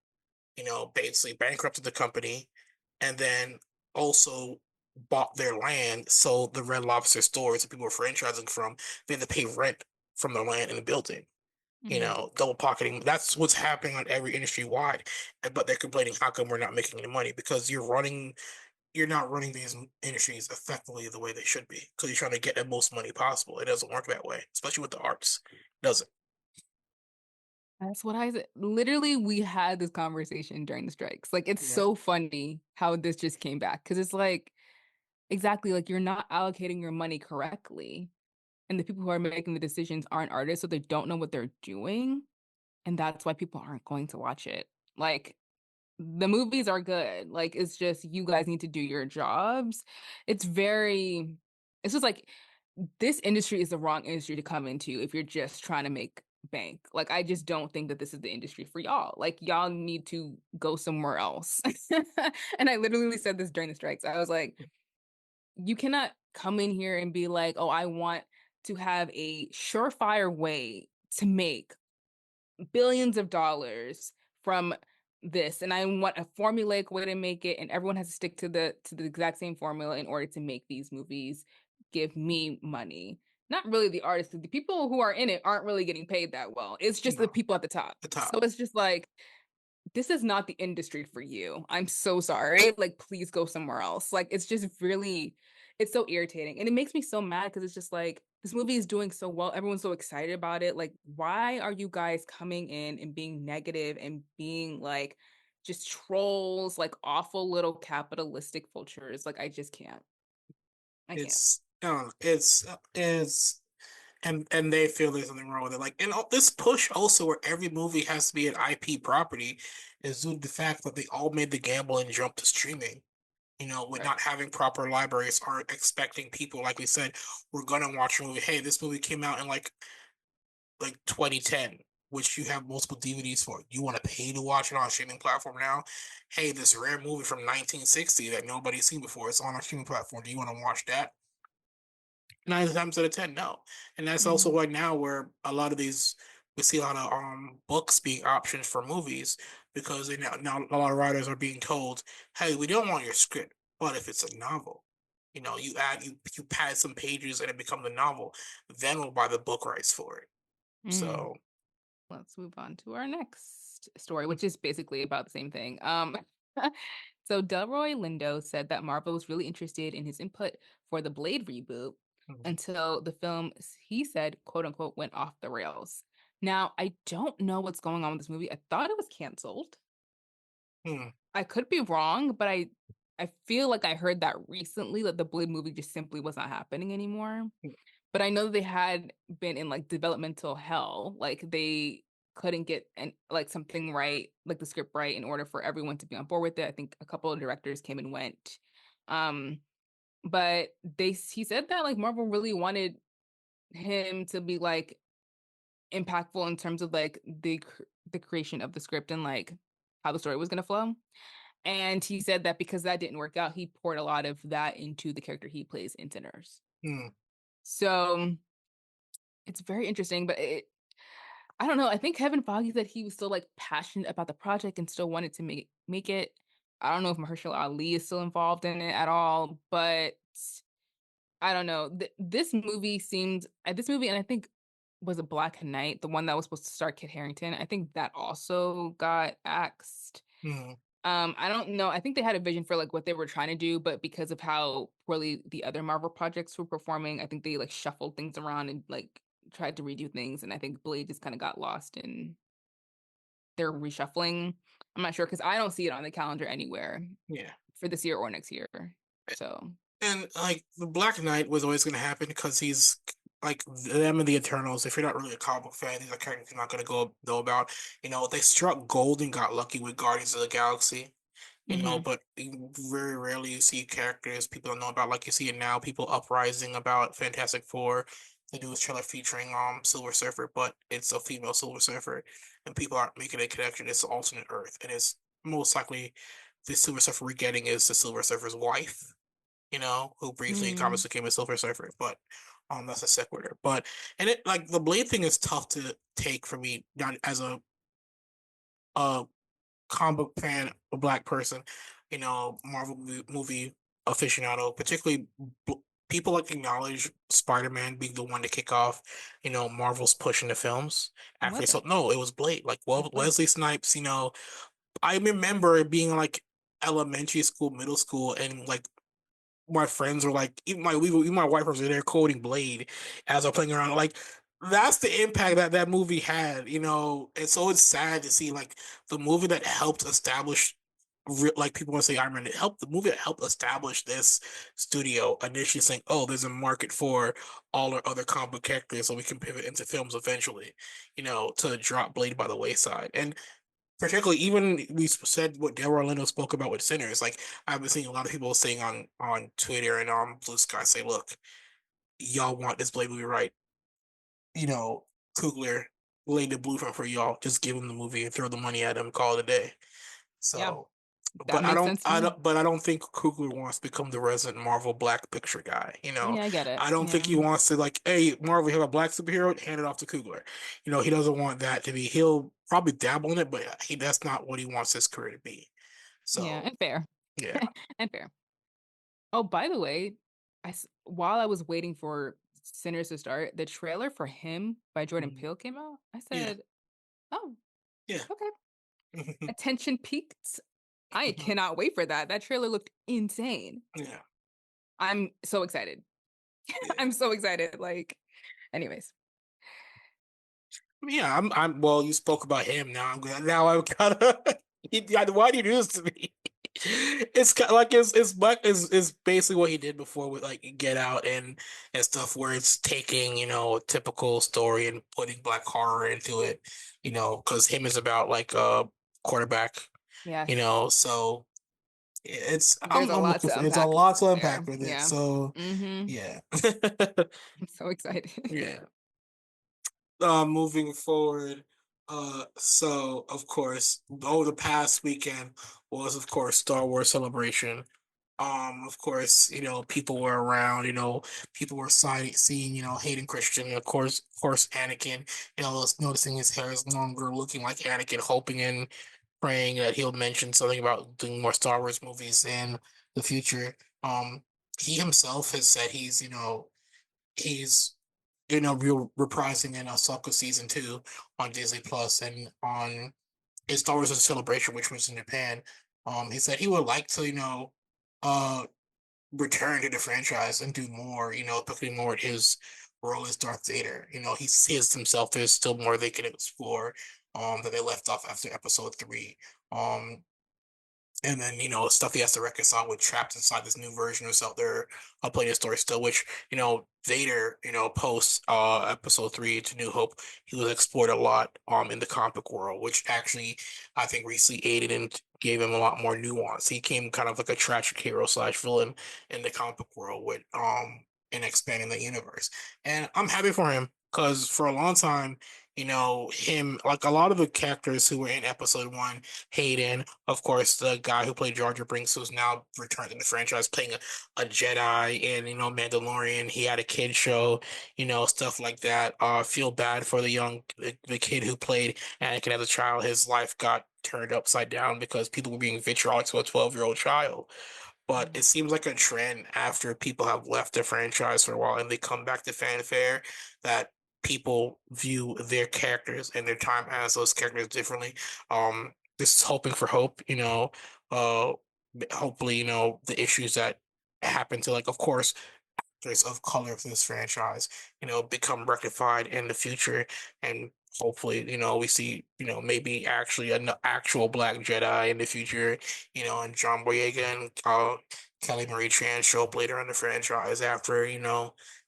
basically bankrupted the company, and then also bought their land, so the Red Lobster stores that people were franchising from, they had to pay rent from the land in the building. Mhm. Double pocketing. That's what's happening on every industry wide. But they're complaining, how come we're not making any money? Because you're not running these industries effectively the way they should be. Because you're trying to get the most money possible. It doesn't work that way, especially with the arts. It doesn't. That's what I said. Literally, we had this conversation during the strikes. Like, it's Yeah. so funny how this just came back because it's like exactly like you're not allocating your money correctly, and the people who are making the decisions aren't artists, so they don't know what they're doing, and that's why people aren't going to watch it. Like, the movies are good. Like, it's just you guys need to do your jobs. It's very it's just like this industry is the wrong industry to come into if you're just trying to make bank. Like, I just don't think that this is the industry for y'all. Like, y'all need to go somewhere else. And I literally said this during the strikes. I was like, you cannot come in here and be like, "Oh, I want to have a surefire way to make billions of dollars from this, and I want a formulaic way to make it, and everyone has to stick to the exact same formula in order to make these movies give me money." not really the artists. The people who are in it aren't really getting paid that well. It's just the No, people at the top. the So top. it's just like this is not the industry for you. I'm so sorry. Like, please go somewhere else. Like, it's just really, it's so irritating. And it makes me so mad because it's just like, this movie is doing so well. Everyone's so excited about it. Like, why are you guys coming in and being negative and being like just trolls, like awful little capitalistic vultures? Like, I just can't. I can't. It's it's and they feel there's something wrong with it. Like, and this push also where every movie has to be an IP property is due to the fact that they all made the gamble and jump to streaming. With Right. not having proper libraries or expecting people, like we said, we're gonna watch a movie. Hey, this movie came out in like 2010, which you have multiple DVDs for. You want to pay to watch it on a streaming platform now? Hey, this rare movie from 1960 that nobody's seen before, it's on a streaming platform. Do you want to watch that? Nine times out of ten, no. And that's also Mhm. why now where a lot of these we see a lot of books being options for movies because now a lot of writers are being told, hey, we don't want your script, but if it's a novel, you pad some pages and it becomes a novel, then we'll buy the book rights for it. Mm. So Let's move on to our next story, which is basically about the same thing. So Delroy Lindo said that Marvel was really interested in his input for the Blade reboot hmm, until the film, he said, quote unquote, went off the rails. Now, I don't know what's going on with this movie. I thought it was canceled. hmm, I could be wrong, but I feel like I heard that recently that the Blade movie just simply was not happening anymore. But I know they had been in like developmental hell. Like they couldn't get like something right, like the script right in order for everyone to be on board with it. I think a couple of directors came and went. Um, but he said that like Marvel really wanted him to be like impactful in terms of like the creation of the script and like how the story was going to flow. And he said that because that didn't work out, he poured a lot of that into the character he plays in Sinners. hmm, So it's very interesting, but I don't know. I think Kevin Feige said he was still like passionate about the project and still wanted to make it. I don't know if Mahershala Ali is still involved in it at all, but I don't know. This movie, and I think was it Black Knight, the one that was supposed to star Kit Harington. I think that also got axed. hmm, I don't know. I think they had a vision for like what they were trying to do, but because of how poorly the other Marvel projects were performing, I think they like shuffled things around and like tried to redo things. And I think Blade just kind of got lost in their reshuffling. I'm not sure because I don't see it on the calendar anywhere yeah. for this year or next year. So, And like the Black Knight was always going to happen because he's like them and the Eternals. If you're not really a comic book fan, these are characters you're not going to go know about. They struck gold and got lucky with Guardians of the Galaxy. hmm. But very rarely you see characters people don't know about. Like you see it now, people uprising about Fantastic Four. The newest trailer featuring Silver Surfer, but it's a female Silver Surfer, and people aren't making a connection. It's alternate Earth, and it's most likely the Silver Surfer we're getting is the Silver Surfer's wife, who briefly in comics Mm. became a Silver Surfer, but that's a sequitur. But and it like the Blade thing is tough to take for me, not as a comic book fan, a black person, Marvel movie aficionado, particularly people like acknowledge Spider-Man being the one to kick off, Marvel's pushing the films. Was Actually, so it? no, it was Blade. Like, It was well, Blade. Wesley Snipes, I remember it being like elementary school, middle school, and like my friends were like, even my wife was there quoting Blade as I'm playing around. Like, that's the impact that that movie had, And so it's sad to see like the movie that helped establish, like people want to say Iron Man, it helped the movie that helped establish this studio initially saying, oh, there's a market for all our other comic book characters, so we can pivot into films eventually, to drop Blade by the wayside. And particularly even we said what Del Orlando spoke about with Sinners. Like I've been seeing a lot of people saying on Twitter and on Blue Sky say, look, y'all want this Blade movie right. You know, Coogler laid the blueprint for y'all. Just give him the movie and throw the money at him, call it a day. Yeah, So that makes sense to me. but I don't think Coogler wants to become the resident Marvel black picture guy. Yeah, I get it. I don't think Yeah. he wants to like, hey, Marvel, you have a black superhero, hand it off to Coogler. He doesn't want that to be. He'll probably dabble in it, but that's not what he wants his career to be. Yeah, So and fair. yeah, And fair. Oh, by the way, while I was waiting for Sinners to Start, the trailer for him by Jordan Mhm. Peele came out. I Yeah, said, "Oh, yeah. okay." Attention peaked. I cannot wait for that. That trailer looked insane. Yeah, I'm so excited. yeah. I'm so excited. Like, anyways, Yeah, I'm well, you spoke about him now. I'm glad now I'm kinda why do you do this to me? It's kind like it's but is basically what he did before with like Get Out and stuff where it's taking, a typical story and putting black horror into it, because him is about like a quarterback, yes, so it's there's a I'm lot looking to for it's a unpack lot to unpack there. with it. Yeah. So Mm-hmm. yeah. I'm so excited. Yeah. Moving forward, so of course, over the past weekend was of course Star Wars Celebration. Of course, people were around, people were seeing, Hayden Christian, and of course, Anakin, was noticing his hair is longer, looking like Anakin, hoping and praying that he'll mention something about doing more Star Wars movies in the future. He himself has said he's reprising in Ahsoka season 2 on Disney Plus and on his Star Wars Celebration, which was in Japan. He said he would like to, uh, return to the franchise and do more, looking more at his role as Darth Vader. He sees himself there's still more they can explore, that they left off after Episode 3. And then, stuff he has to reconcile with trapped inside this new version of himself. They're playing the story still, which, Vader, post episode 3 to New Hope, he was explored a lot in the comic world, which actually I think recently aided and gave him a lot more nuance. He came kind of like a tragic hero slash villain in the comic book world with and expanding the universe. And I'm happy for him because for a long time, him like a lot of the characters who were in episode 1, Hayden, of course, the guy who played Jar Jar Binks, who's now returned in the franchise, playing a Jedi and Mandalorian. He had a kid show, stuff like that. Feel bad for the kid who played Anakin as a child. His life got turned upside down because people were being vitriolic to a 12-year-old child. But it seems like a trend after people have left the franchise for a while and they come back to fanfare that people view their characters and their time as those characters differently. This is hoping for hope, uh, hopefully, the issues that happen to like, of course, actors of color for this franchise, become rectified in the future. And hopefully, we see, maybe actually an actual Black Jedi in the future, and John Boyega and Kelly Marie Tran show up later in the franchise after,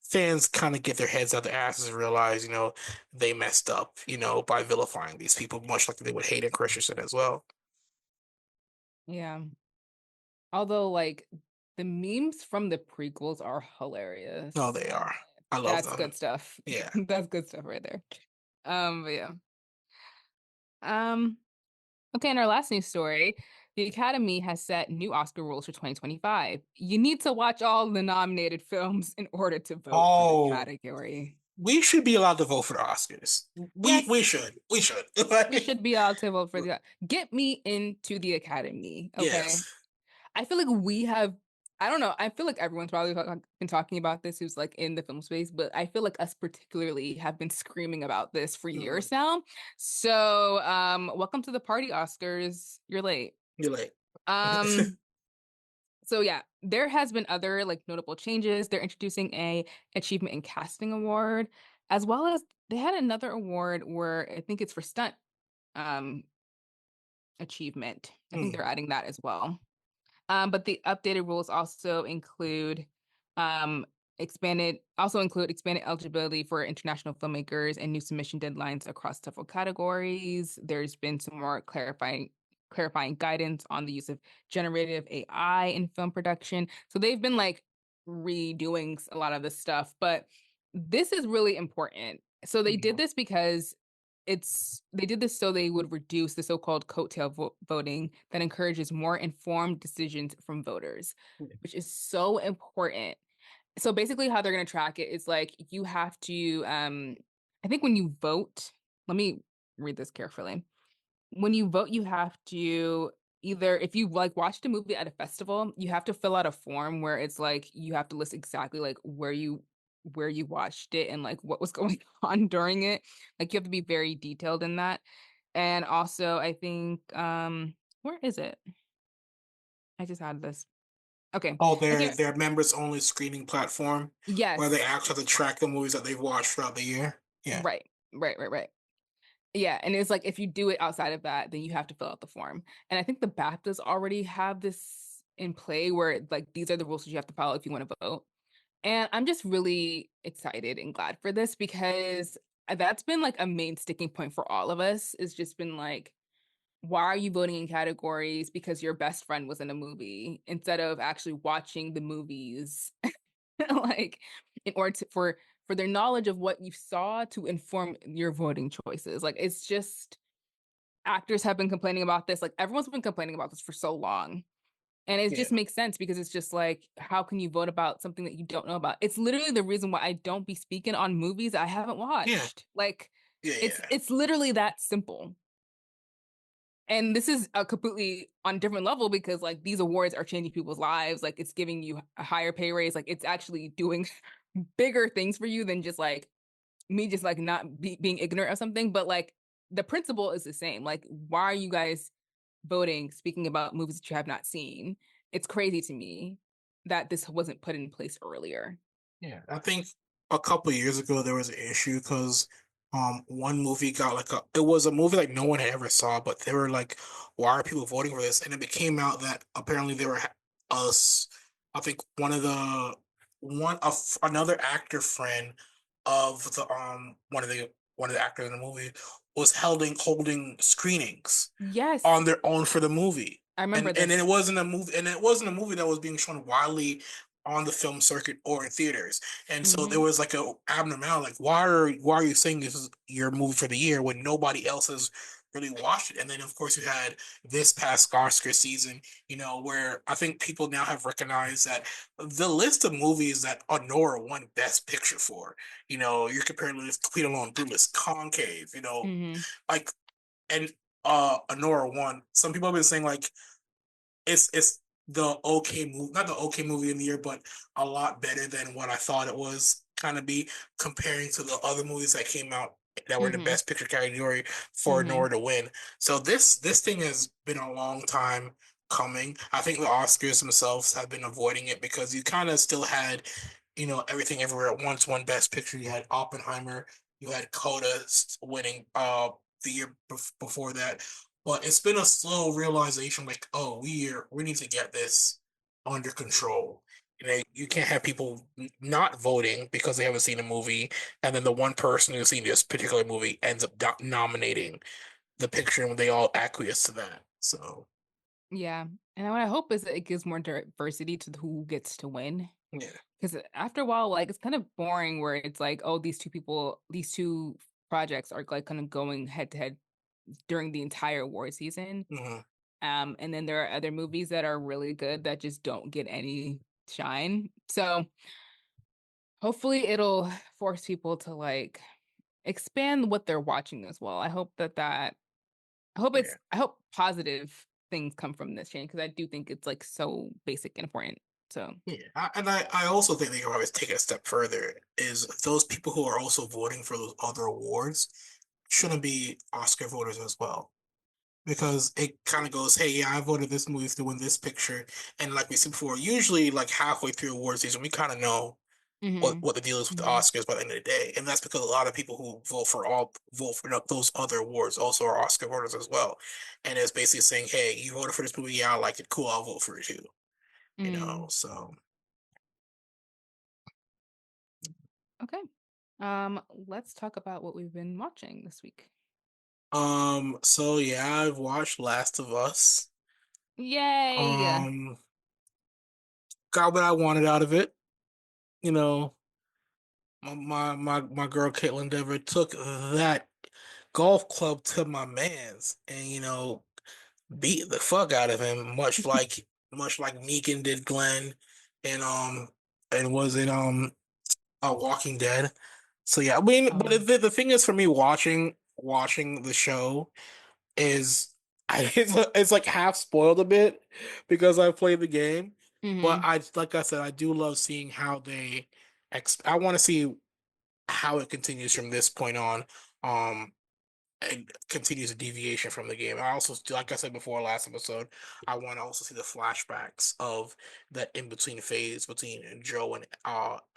fans kind of get their heads out their asses and realize, they messed up, by vilifying these people, much like they would hate in Christensen as well. Yeah. Although, like, the memes from the prequels are No, they hilarious. are. I love That's them. good stuff. Yeah. That's good stuff right there. But yeah. Um, okay, in our last news story, the Academy has set new Oscar rules for 2025. You need to watch all the nominated films in order to vote for the Oh, category. we should be allowed to vote for the Oscars. We Yes, should. We should. we should be allowed to vote for the get me into the Academy, okay? Yes. I feel like we have, I don't know, I feel like everyone's probably been talking about this who's like in the film space, but I feel like us particularly have been screaming about this for Mhm. years now. So, welcome to the party, Oscars. You're late. You're late. Um, so yeah, there has been other like notable changes. They're introducing a achievement in casting award, as well as they had another award where I think it's for stunt um achievement. I think they're Mm, adding that as well. But the updated rules also include um, expanded eligibility for international filmmakers and new submission deadlines across several categories. There's been some more clarifying guidance on the use of generative AI in film production. So they've been like redoing a lot of this stuff, but this is really important. So they did mhm. this because they did this so they would reduce the so-called coattail voting that encourages more informed decisions from voters, which is so important. So basically how they're going to track it is like you have to I think when you vote, let me read this carefully. When you vote, you have to either if you like watched a movie at a festival, you have to fill out a form where it's like you have to list exactly like where you watched it and like what was going on during it. Like you have to be very detailed in that. And also I think where is it? I just had this. Okay. Oh, I their can't their members only screening platform where they yes. actually have to track the movies that they've watched throughout the year. Yeah. Right. Right. Yeah, and it's like if you do it outside of that, then you have to fill out the form. And I think the BAFTAs already have this in play where like these are the rules that you have to follow if you want to vote. And I'm just really excited and glad for this because that's been like a main sticking point for all of us. It's just been like, why are you voting in categories because your best friend was in a movie instead of actually watching the movies like in order for their knowledge of what you saw to inform your voting choices. Like it's just actors have been complaining about this. Like everyone's been complaining about this for so long. And it Yeah. just makes sense because it's just like, how can you vote about something that you don't know about? It's literally the reason why I don't be speaking on movies I haven't Yeah. watched. Like Yeah. Yeah. it's literally that simple. And this is a completely on a different level because like these awards are changing people's lives. Like it's giving you a higher pay raise. Like it's actually doing bigger things for you than just like me just like not being ignorant of something. But like the principle is the same. Like why are you guys voting speaking about movies that you have not seen? It's crazy to me that this wasn't put in place earlier. Yeah, I think a couple of years ago there was an issue because one movie got like it was a movie like no one had ever saw, but they were like, why are people voting for this? And it became out that apparently there were us I think another actor friend of the one of the actors in the movie was holding screenings Yes, on their own for the movie. I And remember and it this. wasn't a movie and it wasn't a movie that was being shown widely on the film circuit or in theaters. And so there Hmm. was like a abnormality, like why are you saying this is your movie for the year when nobody else has really watched it? And then of course you had this past Oscar season, where I think people now have recognized that the list of movies that Honora won Best Picture for, you're comparing this Queen Alone, Brutalist, Concave, Hmm. like and Honora won. Some people have been saying like it's the okay movie, not the okay movie in the year, but a lot better than what I thought it was kind of be comparing to the other movies that came out that were in the Hmm. best picture category for Hmm. Nora to win. So this thing has been a long time coming. I think the Oscars themselves have been avoiding it because you kind of still had, everything everywhere at once. One best picture, you had Oppenheimer, you had Coda winning the year before that. But it's been a slow realization, like, oh, we need to get this under control. You can't have people not voting because they haven't seen a movie, and then the one person who's seen this particular movie ends up nominating the picture, and they all acquiesce to that. So, Yeah. And what I hope is that it gives more diversity to who gets to win. yeah. Because after a while, like it's kind of boring where it's like, oh, these two projects are like kind of going head to head during the entire award season. Hmm. And then there are other movies that are really good that just don't get any shine. So hopefully it'll force people to like expand what they're watching as well. I hope positive things come from this change because I do think it's like so basic and important. So Yeah, I also think they can probably take it a step further. Is those people who are also voting for those other awards shouldn't be Oscar voters as well, because it kind of goes, hey, yeah, I voted this movie to win this picture, and like we said before, usually like halfway through awards season, we kind of know hmm what the deal is with the hmm Oscars by the end of the day, and that's because a lot of people who vote for those other awards also are Oscar voters as well, and it's basically saying, hey, you voted for this movie, yeah, I like it, cool, I'll vote for it too, mm. so. Okay. Let's talk about what we've been watching this week. So yeah, I've watched Last of Us. Yay! Um, got what I wanted out of it. You know, my girl Caitlin Dever took that golf club to my man's, and beat the fuck out of him, much like Negan did Glenn, and was in Walking Dead. So yeah, I mean, but Oh. the thing is for me watching the show is it's like half spoiled a bit because I played the game, but Hmm. like I said, I do love seeing how they I want to see how it continues from this point on. Um, and continues a deviation from the game. I also, like I said before last episode, I want to also see the flashbacks of that in between phase between Joe and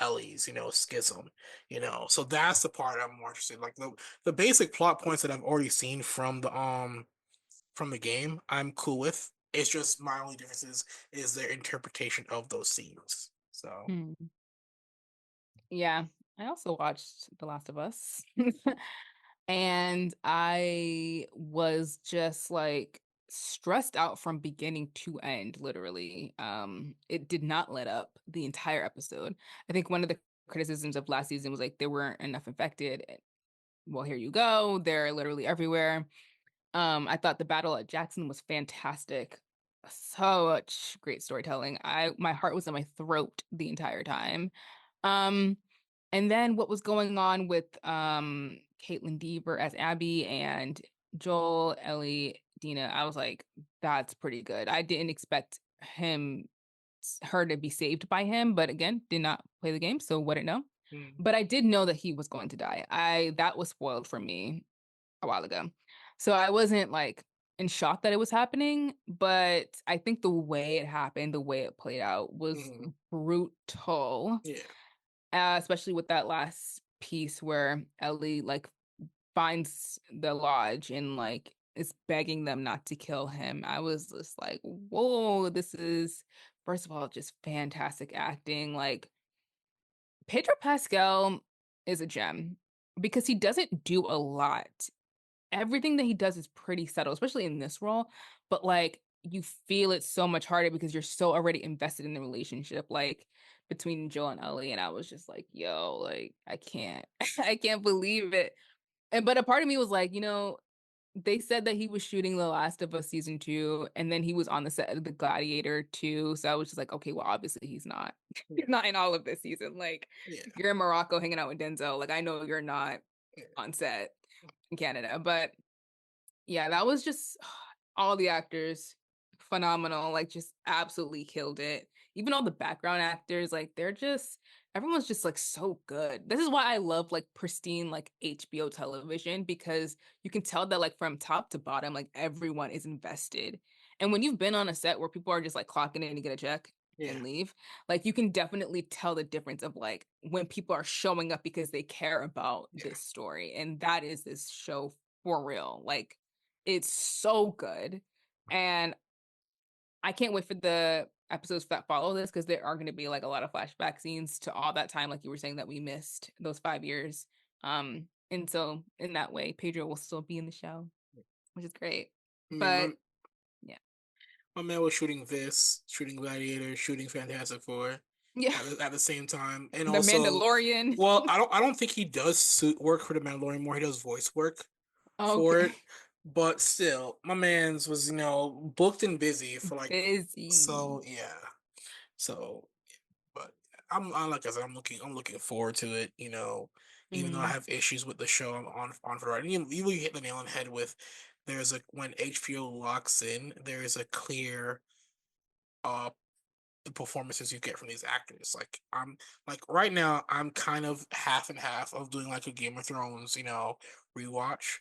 Ellie's, schism, So that's the part I'm more interested in. Like the basic plot points that I've already seen from the game, I'm cool with. It's just my only difference is their interpretation of those scenes. So, Mm. Yeah, I also watched The Last of Us. And I was just like stressed out from beginning to end, literally. It did not let up the entire episode. I think one of the criticisms of last season was like there weren't enough infected. Well, here you go. They're literally everywhere. I thought the battle at Jackson was fantastic. Such great storytelling. My heart was in my throat the entire time. Um, and then what was going on with Caitlin Deaver as Abby and Joel, Ellie, Dina, I was like, that's pretty good. I didn't expect her to be saved by him, but again, did not play the game, so wouldn't know. mm, But I did know that he was going to die. I That was spoiled for me a while ago. So I wasn't like in shock that it was happening, but I think the way it happened, the way it played out was mhm, brutal, yeah, especially with that last piece where Ellie like finds the lodge and like is begging them not to kill him. I was just like, whoa, this is first of all just fantastic acting. Like Pedro Pascal is a gem because he doesn't do a lot. Everything that he does is pretty subtle, especially in this role, but, like, you feel it so much harder because you're so already invested in the relationship, like, between Joe and Ellie, and I was just like, "Yo, like, I can't I can't believe it." But a part of me was like, they said that he was shooting The Last of Us season 2, and then he was on the set of The Gladiator 2, so I was just like, "Okay, well, obviously he's not. yeah, He's not in all of this season, like, yeah, you're in Morocco hanging out with Denzel, like, I know you're not yeah. on set in Canada." But yeah, that was just all the actors phenomenal, like just absolutely killed it. Even all the background actors, like everyone's just like so good. This is why I love like pristine like HBO television because you can tell that like from top to bottom, like everyone is invested. And when you've been on a set where people are just like clocking in to get a check Yeah. and leave, like you can definitely tell the difference of like when people are showing up because they care about Yeah. this story. And that is this show for real. Like it's so good, and I can't wait for the episodes that follow this because there are gonna be, like, a lot of flashback scenes to all that time, like you were saying, that we missed, those 5 years, and so, in that way, Pedro will still be in the show, which is great, I mean, but yeah. my man was shooting this, shooting Gladiator, shooting Fantastic Four Yeah, at the same time, and The also, Mandalorian. well, I don't think he does suit work for the Mandalorian more. He does voice work for Okay. it, but still, my man's was booked and busy for like so Busy. yeah. So, but I'm like I said, I'm looking forward to it. Even though I Mhm. have issues with the show, I'm on for it. You hit the nail on the head with. There's a when HBO locks in, there is a clear uh the performances you get from these actors. Like I'm like right now, I'm kind of half and half of doing like a Game of Thrones, rewatch.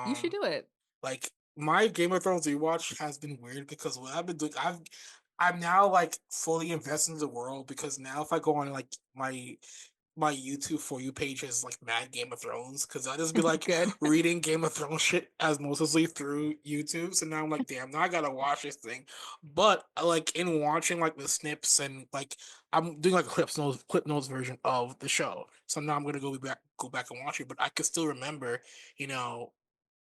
You should Um, do it. like my Game of Thrones rewatch has been weird because what I've been doing, I'm now like fully invested in the world because now if I go on like my YouTube for you page is like mad Game of Thrones because I just be like Good. reading Game of Thrones shit as mostly through YouTube. So now I'm like, damn, now I gotta watch this thing. But like in watching like the snips and like I'm doing like a clip notes version of the show. So now I'm gonna go back and watch it. But I can still remember, you know,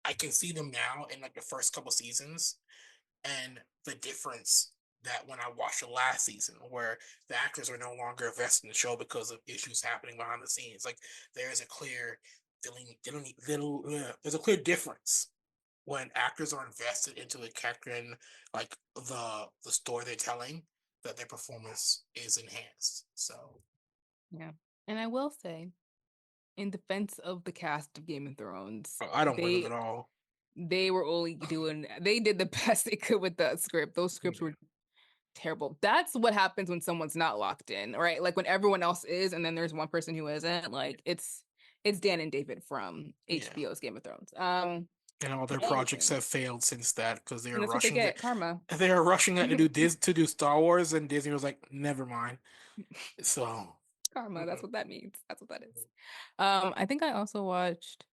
I can see them now in like the first couple seasons and the difference that when I watched the last season, where the actors are no longer invested in the show because of issues happening behind the scenes. Like there is a clear, there's a clear difference when actors are invested into the character and like the story they're telling, that their performance is enhanced. So Yeah, and I will say, in defense of the cast of Game of Thrones, I don't blame them they at all. they were only doing they did the best they could with the script. Those scripts were Yeah, terrible. That's what happens when someone's not locked in, right? Like when everyone else is, and then there's one person who isn't. Like it's Dan and David from Yeah. HBO's Game of Thrones. And all their projects Anything, have failed since that because and that's what they get, karma. they are rushing that to do Star Wars, and Disney was like, never mind. So, Karma. That's mhm, what that means. That's what that is. I think I also watched.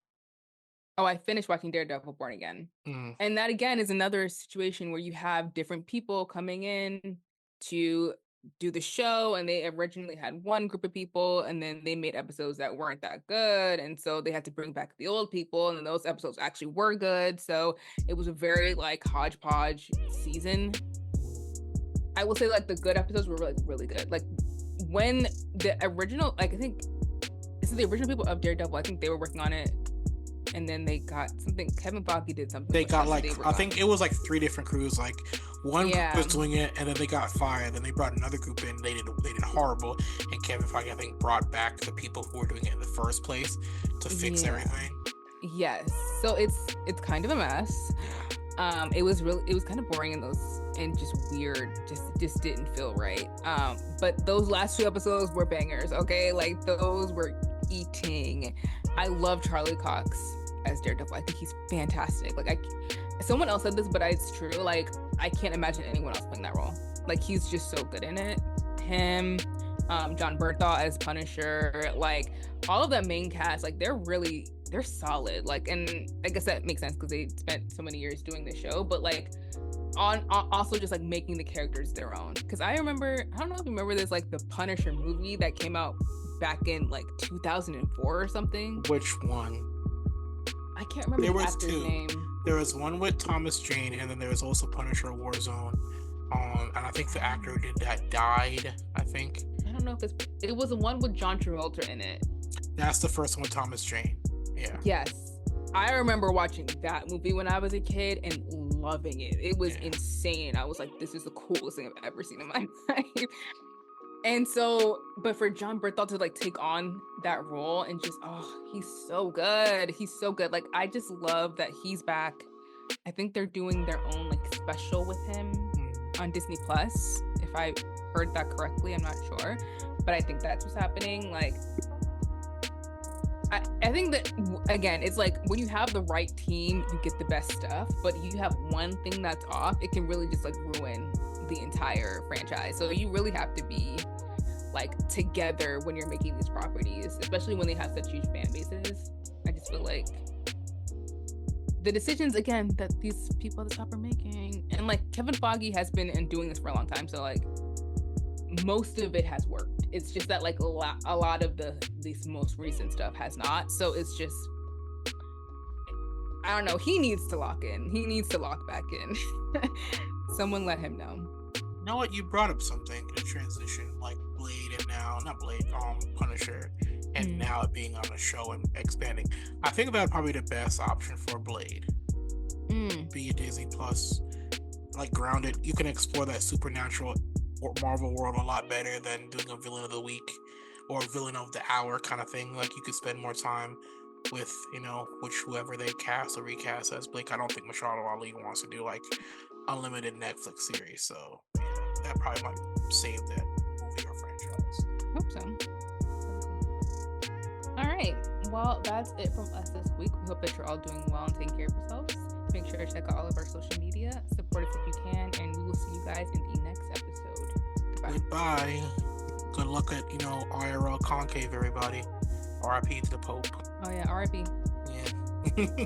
Oh, I finished watching Daredevil Born Again. mhm. And that again is another situation where you have different people coming in to do the show, and they originally had one group of people, and then they made episodes that weren't that good, and so they had to bring back the old people, and then those episodes actually were good. So it was a very like hodgepodge season. I will say like the good episodes were like really good. Like when the original, like I think this is the original people of Daredevil. I think they were working on it, and then they got something. Kevin Feige did something They with got them, and like they were I gone. think it was like three different crews. Like one group Yeah, was doing it, and then they got fired. Then they brought another group in. They did horrible. And Kevin Feige I think brought back the people who were doing it in the first place to fix yeah, everything. yes. So it's kind of a mess. Yeah. It was kind of boring in those and just weird. Just didn't feel right. But those last two episodes were bangers. Okay, like those were eating. I love Charlie Cox as Daredevil. I think he's fantastic. Like someone else said this, but it's true. Like I can't imagine anyone else playing that role. Like he's just so good in it. Him, John Bernthal as Punisher, like all of that main cast, like they're solid. Like, and I guess that makes sense because they spent so many years doing the show. But like on also just like making the characters their own. Because I remember, I don't know if you remember this, like the Punisher movie that came out back in like 2004 or something. Which one? I can't remember There the was actor's two. name. There was one with Thomas Jane, and then there was also Punisher Warzone. And I think the actor who did that died. I think I don't know if it was the one with John Travolta in it. that's the first one with Thomas Jane. Yeah. Yes. I remember watching that movie when I was a kid and loving it. It was Yeah. insane. I was like, this is the coolest thing I've ever seen in my life. And so, but for John Bernthal to like take on that role and just, oh, he's so good. He's so good. Like, I just love that he's back. I think they're doing their own like special with him Mm. on Disney Plus. If I heard that correctly, I'm not sure. But I think that's what's happening. Like, I think that again, it's like when you have the right team, you get the best stuff. But you have one thing that's off, it can really just like ruin the entire franchise. So you really have to be like together when you're making these properties, especially when they have such huge fan bases. I just feel like the decisions again that these people at the top are making, and like Kevin Feige has been doing this for a long time, so like most of it has worked. It's just that like a lot of this most recent stuff has not. So it's just I don't know. He needs to lock in. He needs to lock back in. Someone let him know. You know what? You brought up something in a transition, like Blade and now not Blade, Punisher, and Mm. now it being on a show and expanding. I think that probably the best option for Blade. Mm. Be a Disney Plus, like grounded. You can explore that supernatural or Marvel world a lot better than doing a villain of the week or villain of the hour kind of thing. Like you could spend more time with, whoever they cast or recast as Blake. I don't think Mashal Ali wants to do like unlimited Netflix series. So yeah, that probably might save that movie or franchise. Hope so. All right. Well, that's it from us this week. We hope that you're all doing well and taking care of yourselves. Make sure to check out all of our social media. Support us if you can, and we will see you guys in the next episode. Goodbye. Goodbye. Good luck at IRL concave, everybody. RIP to the Pope. Oh yeah, RIP. Yeah.